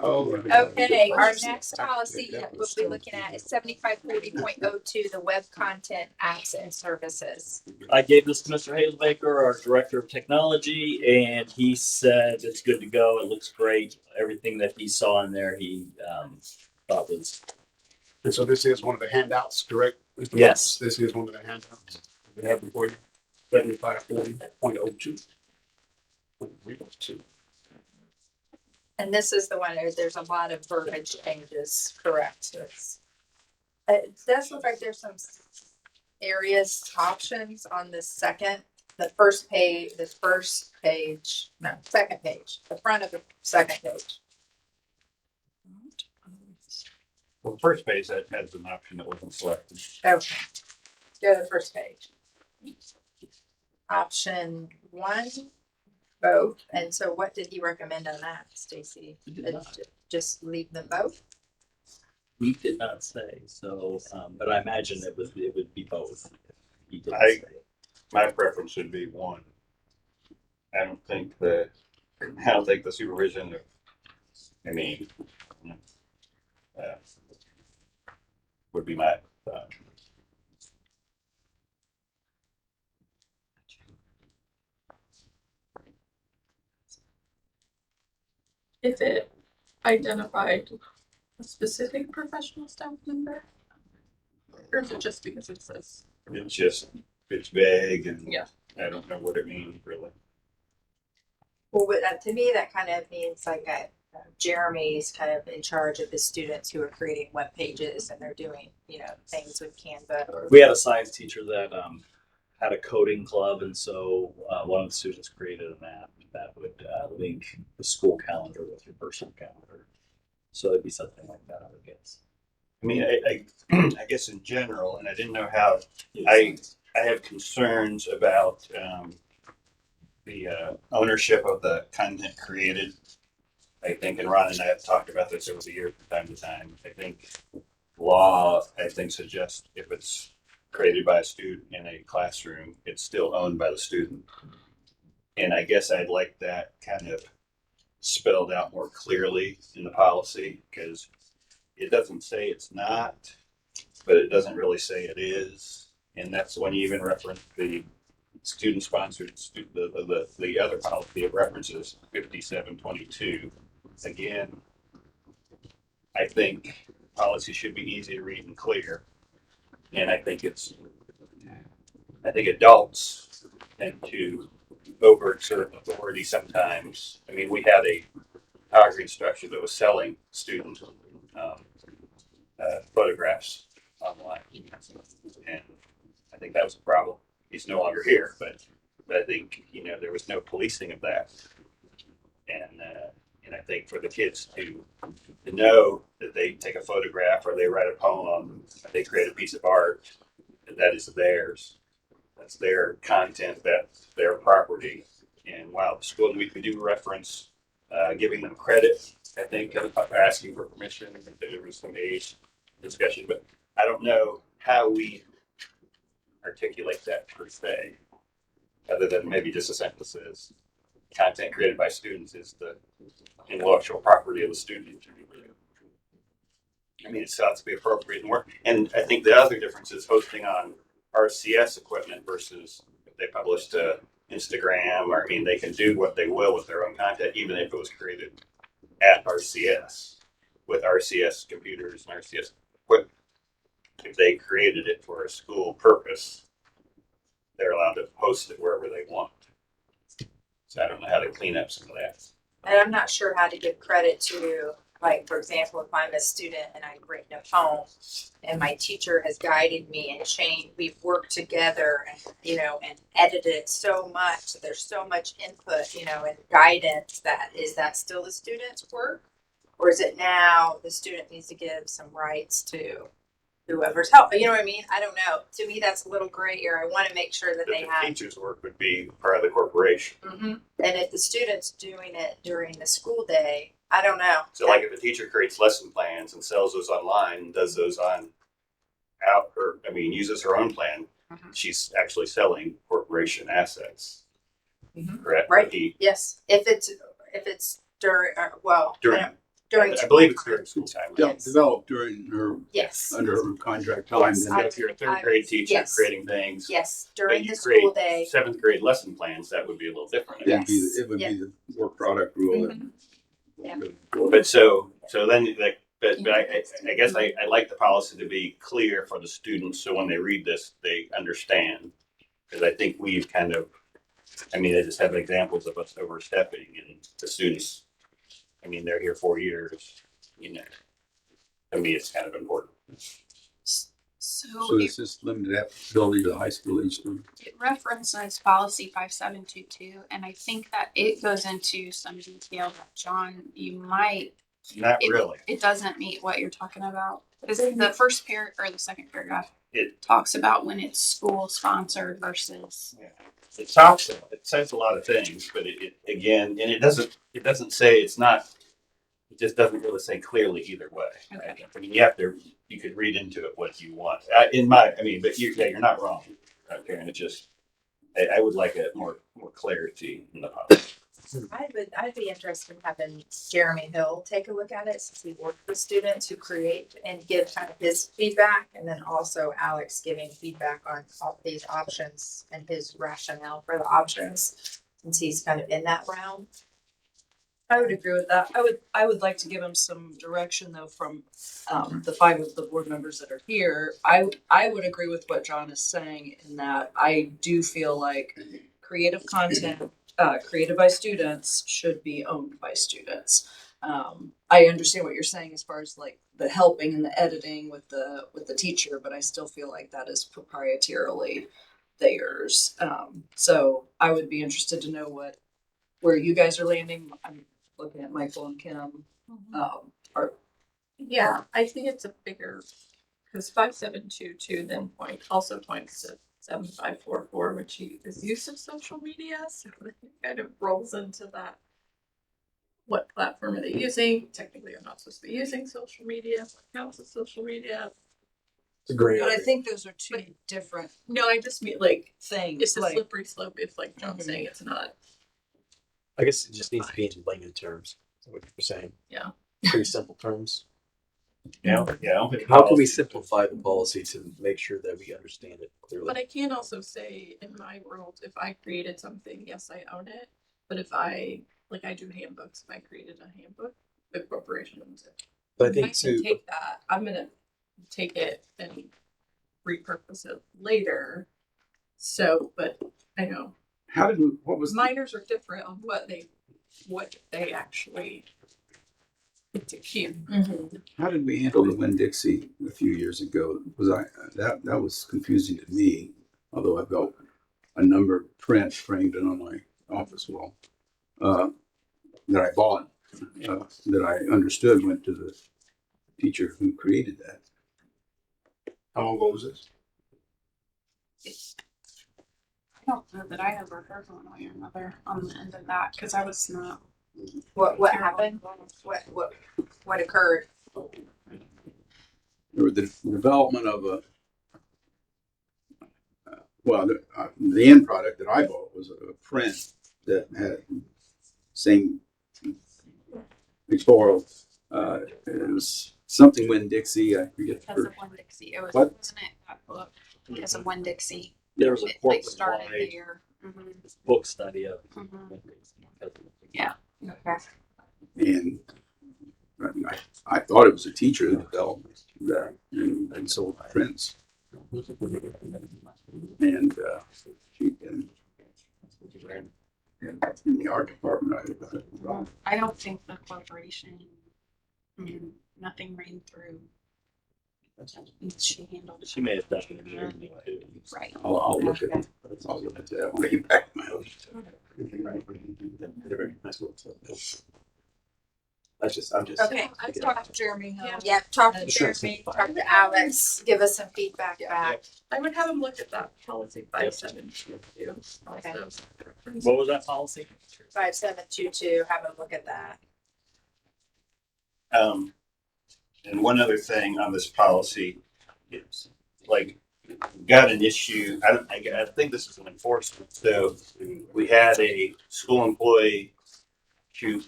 Oh, Okay, our next policy that we'll be looking at is 7540.02, the web content apps and services. I gave this to Mr. Hazelbaker, our director of technology, and he said it's good to go. It looks great. Everything that he saw in there, he thought was. And so this is one of the handouts, correct? Yes. This is one of the handouts we have before you. 7540.02. And this is the one, there's a lot of verbiage changes, correct? It does look like there's some areas, options on the second, the second page, the front of the second page. Well, the first page that has an option that wasn't selected. Okay, go to the first page. Option 1, both. And so what did he recommend on that, Stacy? Just leave them both? He did not say so, but I imagine it would be both. He didn't I- say. My preference would be 1. I don't think the supervision of, would be my thought. If it identified a specific professional staff member, Or is it just because it says? It's vague and Yeah. I don't know what it means really. Well, but to me, that kind of means like Jeremy's kind of in charge of his students who are creating web pages and they're doing, things with Canva or. We had a science teacher that had a coding club, and so one of the students created an app that would link the school calendar with your personal calendar. So it'd be something like that, I would guess. I mean, I guess in general, and I didn't know how, I have concerns about the ownership of the content created. I think, and Ron and I have talked about this over the years from time to time. I think law, suggests if it's created by a student in a classroom, it's still owned by the student. And I guess I'd like that kind of spelled out more clearly in the policy, because it doesn't say it's not, but it doesn't really say it is. And that's when you even reference the student sponsored, the other policy, it references 5722. Again, I think policy should be easy to read and clear. And I think adults tend to overexert authority sometimes. I mean, we had a power grid instructor that was selling student photographs online, and I think that was a problem. He's no longer here, but I think there was no policing of that, and I think for the kids to know that they take a photograph or they write a poem, or they create a piece of art, that is theirs. That's their content. That's their property. And while the school week we do reference giving them credit, I think asking for permission. I think there was some age discussion, but I don't know how we articulate that per se, other than maybe just a sentence says content created by students is the intellectual property of the student. I mean, it sounds to be appropriate and work. And I think the other difference is hosting on RCS equipment versus if they publish to Instagram, or I mean, they can do what they will with their own content, even if it was created at RCS with RCS computers and RCS equipment. If they created it for a school purpose, they're allowed to post it wherever they want. So I don't know how to clean up some of that. And I'm not sure how to give credit to, like, for example, if I'm a student and I've written a poem and my teacher has guided me and we've worked together and, and edited it so much, there's so much input, and guidance, is that still the student's work? Or is it now the student needs to give some rights to whoever's helping? You know what I mean? I don't know. To me, that's a little gray area. I want to make sure that they the have. teacher's work would be part of the corporation. Mm-hmm. And if the student's doing it during the school day, I don't know. So, like, if a teacher creates lesson plans and sells those online and does those uses her own plan, she's actually selling corporation assets. Mm-hmm. Correct? Right. Yes. If it's during, during. I believe it's during school time. Yes. Developed during her, Yes. under her contract time. Yes, then If you're a third grade teacher yes. creating things, Yes, but during you the create school day. seventh grade lesson plans, that would be a little different. Yeah. it would be the work product rule. Mhm. Yeah. But so then, like, but I guess I like the policy to be clear for the students, so when they read this, they understand. Because I think we've kind of, I just have examples of us overstepping, and the students, they're here 4 years, to me, it's kind of important. So it's just limited applicability to high school age students. It references policy 5722, and I think that it goes into some detail that John, you might. Not really. It doesn't meet what you're talking about. Is it the first paragraph or the second paragraph? It Talks about when it's school sponsored versus. It says a lot of things, but it doesn't say it's not. It just doesn't really say clearly either way. Okay. You could read into it what you want. But you're not wrong, Karen. It's just, I would like more clarity in the policy. I'd be interested in having Jeremy Hill take a look at it, since he worked with students who create and give kind of his feedback, and then also Alex giving feedback on all these options and his rationale for the options, since he's kind of in that realm. I would agree with that. I would like to give him some direction though from the 5 of the board members that are here. I would agree with what John is saying in that I do feel like creative content created by students should be owned by students. I understand what you're saying as far as like the helping and the editing with the teacher, but I still feel like that is proprietarily theirs. So I would be interested to know where you guys are landing. I'm looking at Michael and Kim. Are Yeah, I think it's a bigger, because 5722 then also points to 7544, which is use of social media. So it kind of rolls into that. What platform are they using? Technically, I'm not supposed to be using social media. What counts as social media? It's a great. but I think those are two different No, I just mean like things. it's a like slippery slope if, like John's saying, it's not. I guess it just needs to be in layman terms. Is what you're saying. Yeah. Pretty simple terms. Yeah, I don't think How can we policy- simplify the policy to make sure that we understand it clearly? But I can also say, in my world, if I created something, yes, I own it. But if I do handbooks, if I created a handbook, the corporation owns it. But I I think can too. take that. I'm gonna take it and repurpose it later. So, but I know How did we, what was, minors are different on what they actually get to keep. how did we handle the Winn-Dixie a few years ago? That was confusing to me, although I've got a number of prints framed on my office wall that I bought, that I understood went to the teacher who created that. How long ago was this? I don't know that I ever heard one way or another on the end of that, because I was not. What happened? What occurred? Or the development of the end product that I bought was a print that had same pictorial. It was something Winn-Dixie. I forget. Because of Winn-Dixie, it was, What? wasn't it that book? Because of Winn-Dixie, There was a it like corporate started wide there. book study of. Okay. And I thought it was a teacher who developed that and sold prints. And she in the art department, I don't think the corporation, nothing ran through. She handled it. She may have done it too. Right. I'll look at that way back in my own. I'm just. Okay. I've talked to Jeremy. Yeah, talk to Sure. Jeremy, talk to Alex, give us some feedback back. I would have them look at that policy 5722 Okay. also. What was that policy? 5722, have a look at that. And one other thing on this policy is like got an issue. I think this is an enforcement. So we had a school employee shoot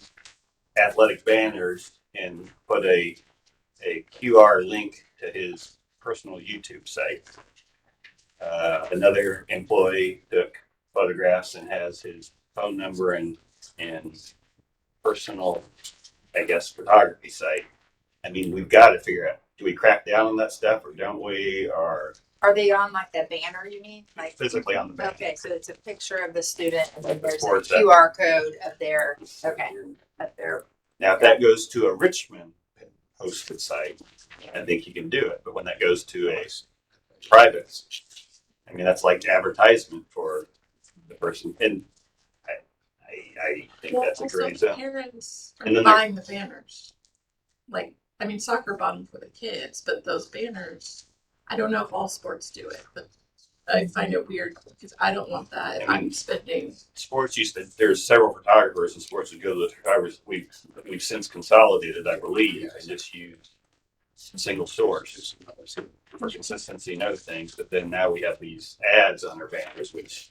athletic banners and put a QR link to his personal YouTube site. Another employee took photographs and has his phone number and personal, I guess, photography site. I mean, we've got to figure out, do we crack down on that stuff or don't we? Or Are they on like the banner, you mean? Like physically on the banner? Okay, so it's a picture of the student and then there's a Towards that. QR code of their, of their, Now, if that goes to a Richmond hosted site, I think you can do it. But when that goes to a private, I mean, that's like advertisement for the person. And I think that's a gray zone. Parents And are then buying the banners. Like, I mean, soccer bought them for the kids, but those banners, I don't know if all sports do it, but I find it weird because I don't want that. I'm spending. Sports there's several photographers and sports that go to the photographers. We've since consolidated, I believe, and just used single source for consistency and other things. But then now we have these ads on our banners, which,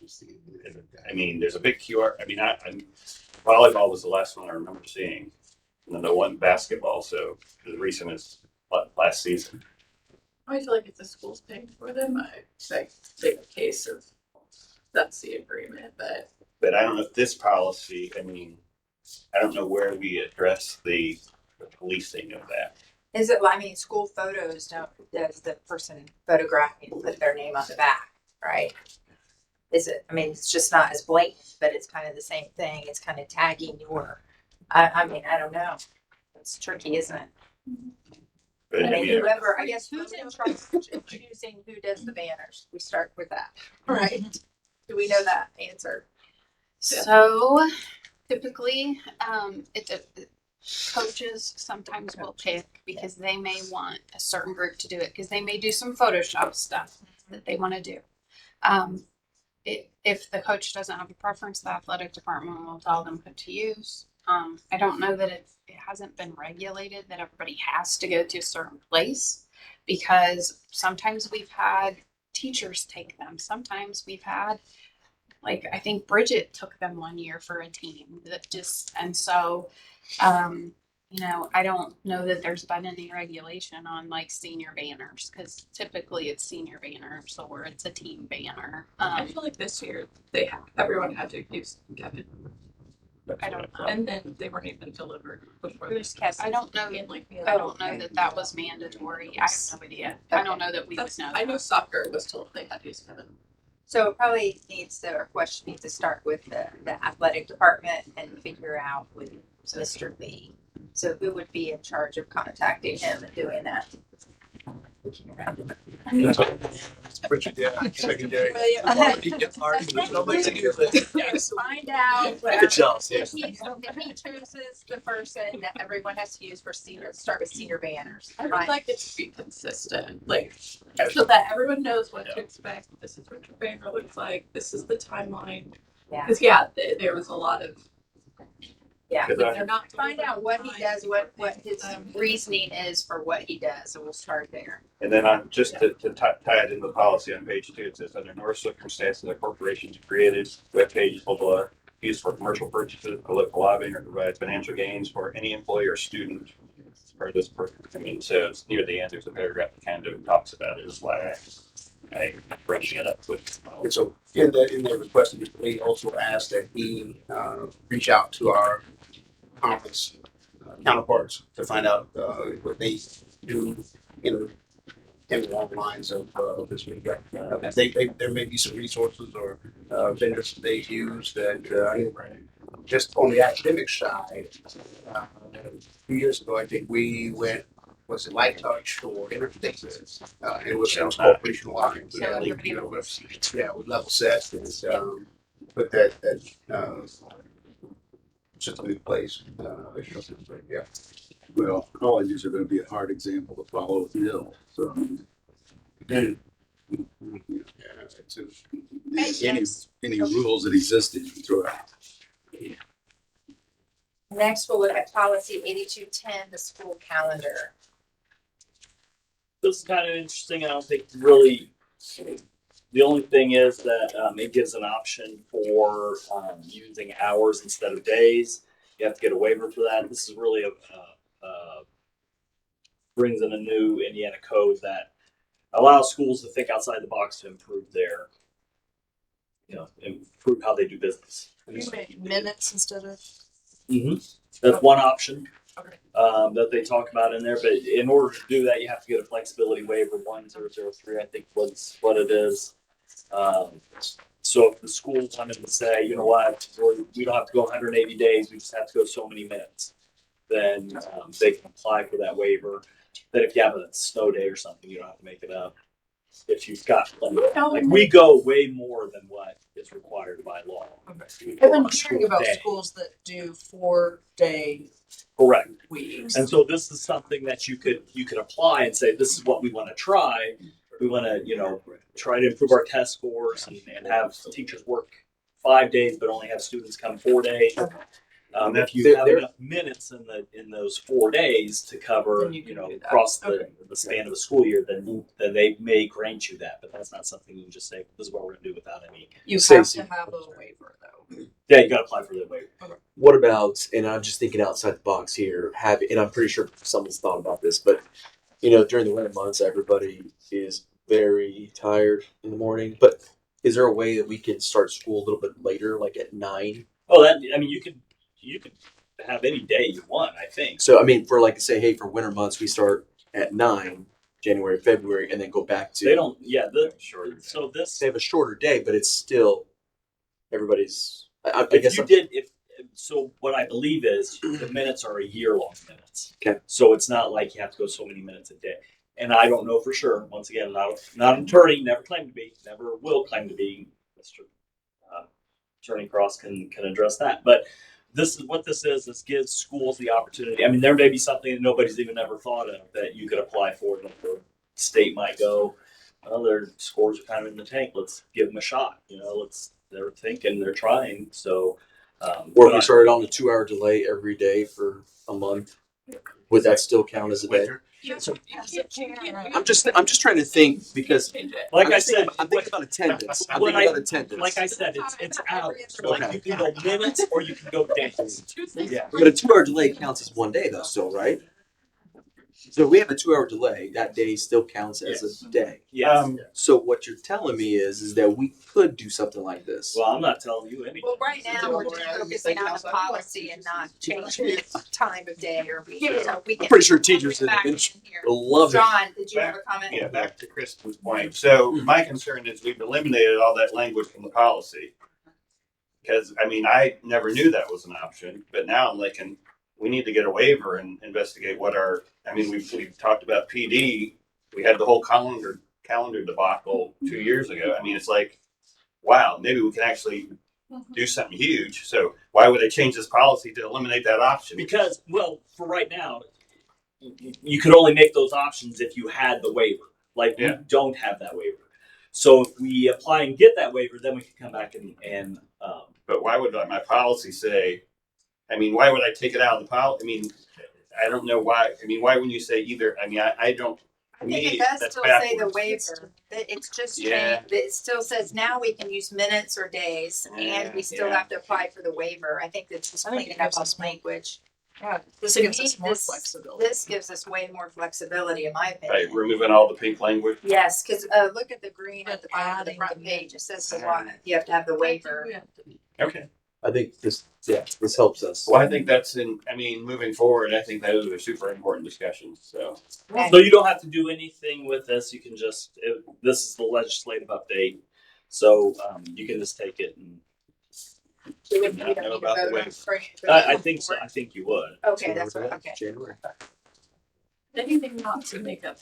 I mean, there's a big QR. I mean, volleyball was the last one I remember seeing. And then the one basketball, so as recent as last season. I feel like if the school's paying for them, I take a case of that's the agreement. But I don't know if this policy, I mean, I don't know where we address the policing of that. Is it, I mean, school photos does the person photographing put their name on the back, right? Is it, I mean, it's just not as blatant, but it's kind of the same thing. It's kind of tagging your, I mean, I don't know. It's tricky, isn't it? But I I mean, mean, whoever, I guess, who's in charge of choosing who does the banners? We start with that, right? Do we know that answer? So typically, the coaches sometimes will pick because they may want a certain group to do it because they may do some Photoshop stuff that they want to do. If the coach doesn't have a preference, the athletic department will tell them who to use. I don't know that it hasn't been regulated that everybody has to go to a certain place because sometimes we've had teachers take them. Sometimes we've had, like, I think Bridget took them one year for a team that just, and so, I don't know that there's been any regulation on like senior banners because typically it's senior banners or it's a team banner. I feel like this year everyone had to use Kevin, I don't know. and then they weren't even delivered before. Who's Kevin? I don't know. I don't know that was mandatory. I have no idea. I don't know that we would know. I know soccer was told they had to use Kevin. So it probably needs to, our question needs to start with the athletic department and figure out with Mr. Lee. So who would be in charge of contacting him and doing that? Richard, yeah, secondary. Find out. Good job. If he chooses the person that everyone has to use for senior, start with senior banners. I would Fine. like it to be consistent, like, so that everyone knows what to expect. This is what your banner looks like. This is the timeline. Yeah. Because there was a lot of. Yeah. Because They're not Find out what he does, what his reasoning is for what he does, and we'll start there. And then on just to tie it into the policy on page 2, it says under no circumstances a corporation is created, web page, blah, blah, used for commercial purposes, political lobbying, or provide financial gains for any employee or student. Or this person, I mean, so it's near the end, there's a paragraph that kind of talks about it as why I'm brushing it up with. And so in the request, we also asked that he reach out to our conference counterparts to find out what they do in the long lines of this week. There may be some resources or vendors that they use that just on the academic side. A few years ago, I think we went. Was it Light Touch or Interfaces? And it was corporation lines. With level sets and put that system in place. Yeah. Well, colleges are gonna be a hard example to follow with Hill, so. Yeah, Any rules that existed, you throw out. Next, we'll look at policy 8210, the school calendar. This is kind of interesting. I don't think really. The only thing is that it gives an option for using hours instead of days. You have to get a waiver for that. This is really brings in a new Indiana code that allows schools to think outside the box to improve their, improve how they do business. Minutes instead of. Mm-hmm. That's one option Okay. that they talk about in there. But in order to do that, you have to get a flexibility waiver 1003, I think was what it is. So if the school wanted to say, you know what, we don't have to go 180 days, we just have to go so many minutes, then they can apply for that waiver. That if you have a snow day or something, you don't have to make it up. If you've got like we go way more than what is required by law. I've been hearing about schools that do 4-day Correct. weeks. And so this is something that you could apply and say, this is what we want to try. We want to, try to improve our test scores and have teachers work 5 days, but only have students come 4 days. If you have enough minutes in those 4 days to cover, Then you can do that. across the span of a school year, then they may grant you that. But that's not something you can just say, this is what we're going to do without any. You have to have a waiver though. Yeah, you got to apply for that waiver. Okay. What about, and I'm just thinking outside the box here, and I'm pretty sure someone's thought about this, but during the winter months, everybody is very tired in the morning. But is there a way that we can start school a little bit later, like at 9? Oh, you could have any day you want, I think. So I mean, for like say, hey, for winter months, we start at 9, January, February, and then go back to. They don't. Yeah. So this. They have a shorter day, but it's still everybody's. I If guess you did, if so, what I believe is the minutes are a year-long minutes. Okay. So it's not like you have to go so many minutes a day. And I don't know for sure. Once again, not an attorney, never claimed to be, never will claim to be. Mr. Attorney Cross can address that. But this is what this is. This gives schools the opportunity. I mean, there may be something that nobody's even ever thought of that you could apply for. That the state might go, well, their scores are kind of in the tank. Let's give them a shot. They're thinking, they're trying. So. or if you started on a 2-hour delay every day for a month, would that still count as a day? So I'm just trying to think because, like I said, I'm thinking about attendance. Like I said, it's hours. So Okay. you can go minutes or you can go days. Yeah. But a 2-hour delay counts as one day, though. Still, right? So if we have a 2-hour delay, that day still counts as a day. Yes. So what you're telling me is that we could do something like this. Well, I'm not telling you anything. Well, right now, we're just focusing on the policy and not changing the time of day or week, so we can. I'm pretty sure teachers back in here. love it. John, did you have a comment? Yeah, back to Kristen's point. So my concern is we've eliminated all that language from the policy. Because, I mean, I never knew that was an option, but now I'm like, we need to get a waiver and investigate we've talked about PD. We had the whole calendar debacle 2 years ago. I mean, it's like, wow, maybe we can actually do something huge. So why would they change this policy to eliminate that option? Because, well, for right now, you could only make those options if you had the waiver. Like, we don't have that waiver. So if we apply and get that waiver, then we can come back and But why would my policy say, why would I take it out of the policy? I mean, I don't know why. I mean, why wouldn't you say either? I mean, I don't. I think it does that's still say the backwards. waiver, that it's just Yeah. changed, it still says now we can use minutes or days, and we still have to apply for the waiver. I think it's just I think it cleaning up gives on us more- language. Yeah, this To gives me, us more this- flexibility. This gives us way more flexibility, in my By opinion. removing all the pink language. Yes, because look at the green at the bottom of the front page, it says the one, you have to have the waiver. Okay. I think this helps us. Well, I think moving forward, I think those are super important discussions. So. so you don't have to do anything with this. You can just this is the legislative update, so you can just take it and. We don't Know need to about the vote on waiver. for I think so. I think you would. Okay, that's right, okay. January. Anything not to make up.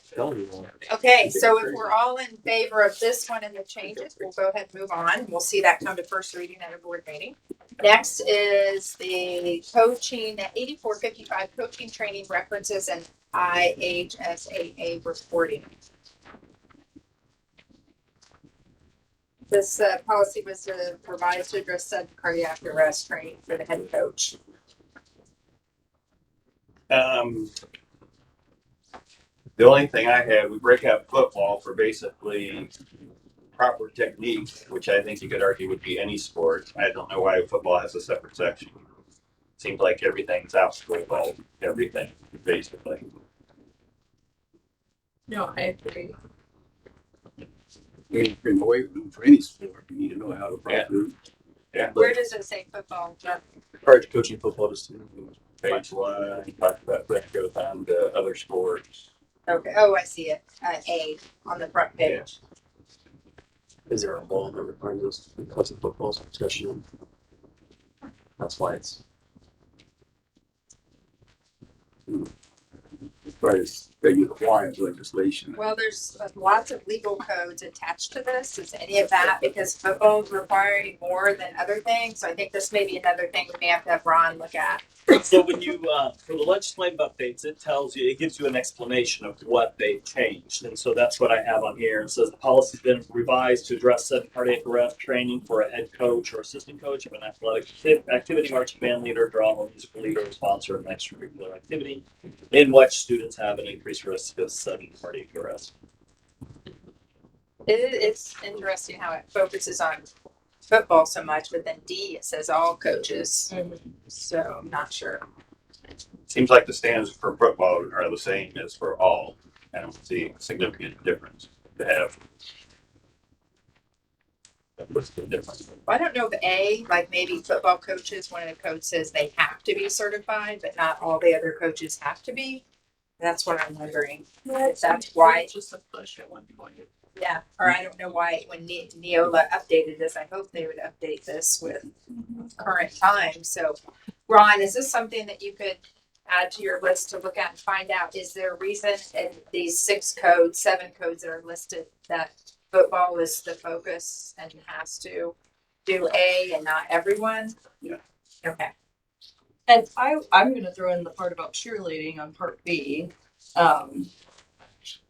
Okay, so if we're all in favor of this one and the changes, we'll go ahead and move on. We'll see that come to first reading at a board meeting. Next is the coaching, 8455 coaching training references and IHSAA reporting. This policy was revised to address sudden cardiac arrest training for the head coach. The only thing I had, we break out football for basically proper technique, which I think you could argue would be any sport. I don't know why football has a separate section. Seems like everything's out football, everything, basically. No, I agree. In away for any sport, you need to know how to properly. Yeah. Where does it say football? Jeff? Prior to coaching football, just Page 1, you talked about that goes on to other sports. Okay, oh, I see it, A on the front page. is there a law that requires us to coach football discussion? That's why it's. Right, they get applied legislation. Well, there's lots of legal codes attached to this. Is any of that because football is requiring more than other things? So I think this may be another thing we may have to have Ron look at. So when you for the legislative updates, it gives you an explanation of what they've changed, and so that's what I have on here. It says the policy's been revised to address sudden cardiac arrest training for a head coach or assistant coach of an athletic activity, marching band leader, drama, musical leader, or sponsor of an extracurricular activity, in which students have an increased risk of sudden cardiac arrest. It's interesting how it focuses on football so much, but then D it says all coaches. So I'm not sure. Seems like the standards for football are the same as for all. I don't see a significant difference to have. What's the difference? I don't know if like maybe football coaches, one of the coach says they have to be certified, but not all the other coaches have to be. That's what I'm wondering. If that's why. It's just a push at one point. Yeah, or I don't know why when Neola updated this, I hope they would update this with current times. So, Ron, is this something that you could add to your list to look at and find out? Is there a reason in these 7 codes that are listed that football is the focus and has to do A and not everyone? Yeah. Okay. And I'm gonna throw in the part about cheerleading on part B.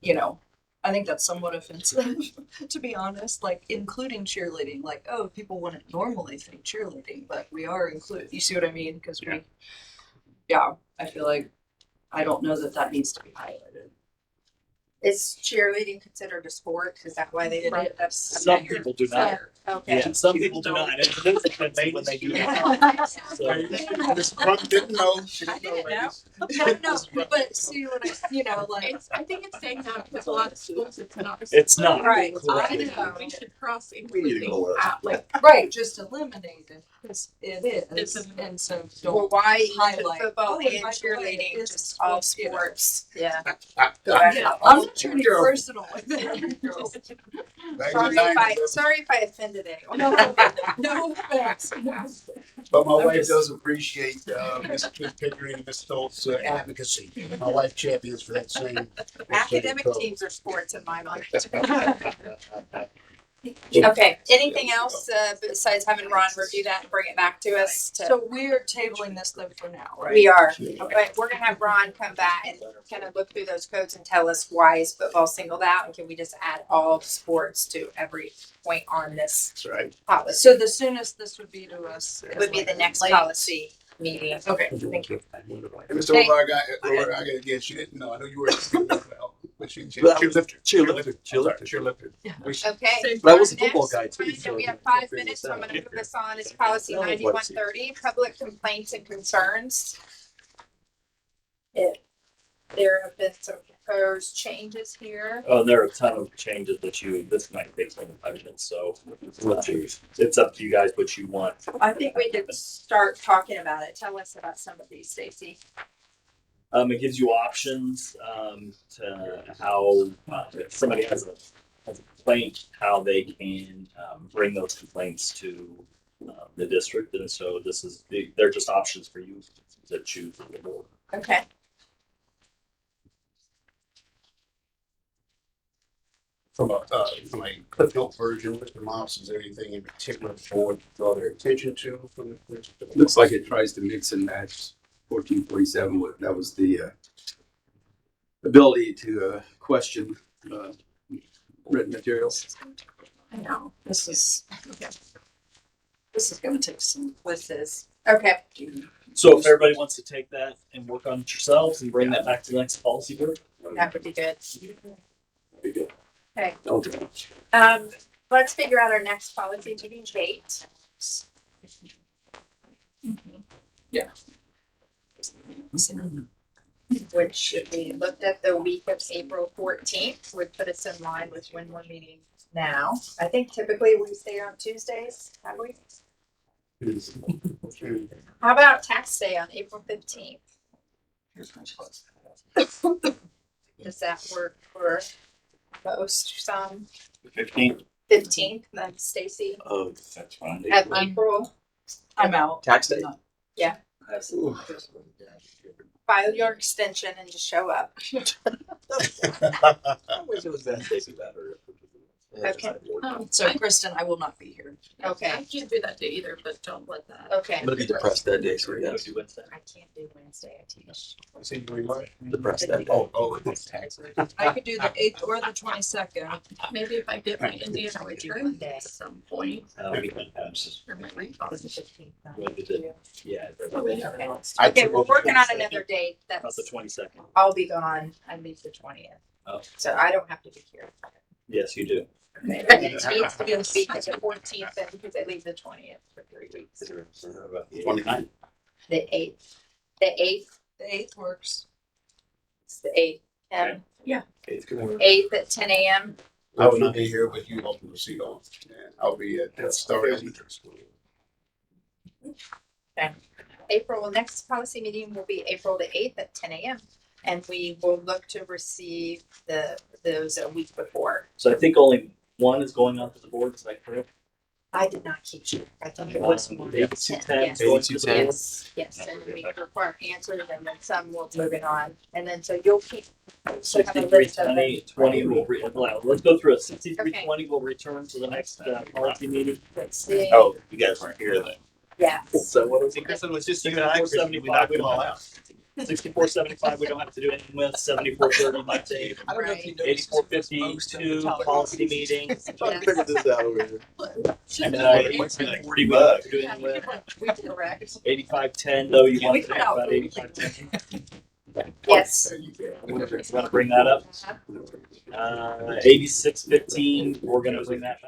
You know, I think that's somewhat offensive, to be honest. Like including cheerleading, like oh, people wouldn't normally think cheerleading, but we are included. You see what I mean? Because I feel like I don't know that needs to be highlighted. Is cheerleading considered a sport? Is that why they It brought it up? Some people do not. Okay. Yeah, some people do not. It depends when they do that. So, This front didn't know. I didn't know. No, but see what like I think it's saying that because a lot of schools it's not. it's not. Right. I know. We should cross We need to including go out, like right, just eliminate it because it is, It's and so Well, don't why highlight football oh, and by the way, cheerleading, it's just all sports, sports? Yeah. Yeah, I'm not trying to get personal with it. Sorry if I offended anyone. No offense. But my I'm wife just- does appreciate Miss Pickering and Miss Stoltz's advocacy. My wife champions for that same. Academic teams are sports in my mind. Okay, anything else besides having Ron review that and bring it back to us? So we're tabling this though for now, right? We are, but we're gonna have Ron come back and kind of look through those codes and tell us why is football singled out, and can we just add all sports to every point on this That's right. policy? So the soonest this would be to us It would be the next late- policy meeting. Okay, thank you. And Mr. Over, I got again. She didn't know. I know you were. But she cheerlifter. Cheerlifter. Okay. But I was a football guy too. Next, we have 5 minutes, so I'm gonna move this on, is policy 9130, public complaints and concerns. There have been some proposed changes here. Oh, there are a ton of changes that this might take some time, so it's up to you guys what you want. I think we could start talking about it. Tell us about some of these, Stacy. It gives you options to how if somebody has a complaint, how they can bring those complaints to the district, and so they're just options for you to choose. Okay. From a Cliff Note version, Mr. Moss, is there anything in particular the board draw their attention to from the? Looks like it tries to mix and match 1447. That was the ability to question written materials. I know, this is gonna take some This okay. So if everybody wants to take that and work on it yourselves and bring that back to the next policy board, That would be good. be good. Okay. Okay. Let's figure out our next policy meeting date. Which should be looked at the week of April 14th, would put us in line with when we're meeting now. I think typically we stay on Tuesdays, have we? How about tax day on April 15th? Does that work for most, some? 15th. 15th, then Stacy, That's fine. of April, I'm out. Tax day. file your extension and just show up. I wish it was that Stacy better. Okay. So Kristen, I will not be here. Okay. I can't do that day either, but don't let that. Okay. I'm gonna be depressed that day, so yeah. Do Wednesday. I can't do Wednesday, I teach. I see you doing what? Depressed that day. Oh, it's tax. I could do the 8th or the 22nd. Maybe if I get my Indiana return at some point, We can or my refund. Yeah. Okay, we're working on another date. About the That's, 22nd. I'll be gone. I leave the 20th. Oh. So I don't have to be here. Yes, you do. Okay. And it needs to be the week of the 14th then, because I leave the 20th for 3 weeks. 29. The 8th. The 8th, The 8th works. it's the 8th. Okay. Yeah. 8th at 10 a.m. I will not be here, but you all can proceed on. And I'll be at Star Elementary School. April, next policy meeting will be April the 8th at 10 a.m. And we will look to receive those a week before. So I think only one is going on to the board, is that correct? I did not keep sure. I think it was more. 8210 Yes. going to the board. Yes, and we require answers and then some will move it on. And then so you'll keep. So have a 63, list of them. 20 will let's go through it. 6320 will return to the next policy meeting. Let's see. Oh, you guys weren't here then. Yeah. So what is it? Because it was just you and I, 6475, we knocked we them don't all have out. 6475, we don't have to do anything with. 7430, my take. I don't know if you noticed. most of the 8452, top policy meeting. Trying to figure this out over here. And It 8340, we don't have to do anything with. We correct. 8510, though, you want We to cut talk out about food. 8510? Yes. Want to bring that up? 8615, we're going to bring that back.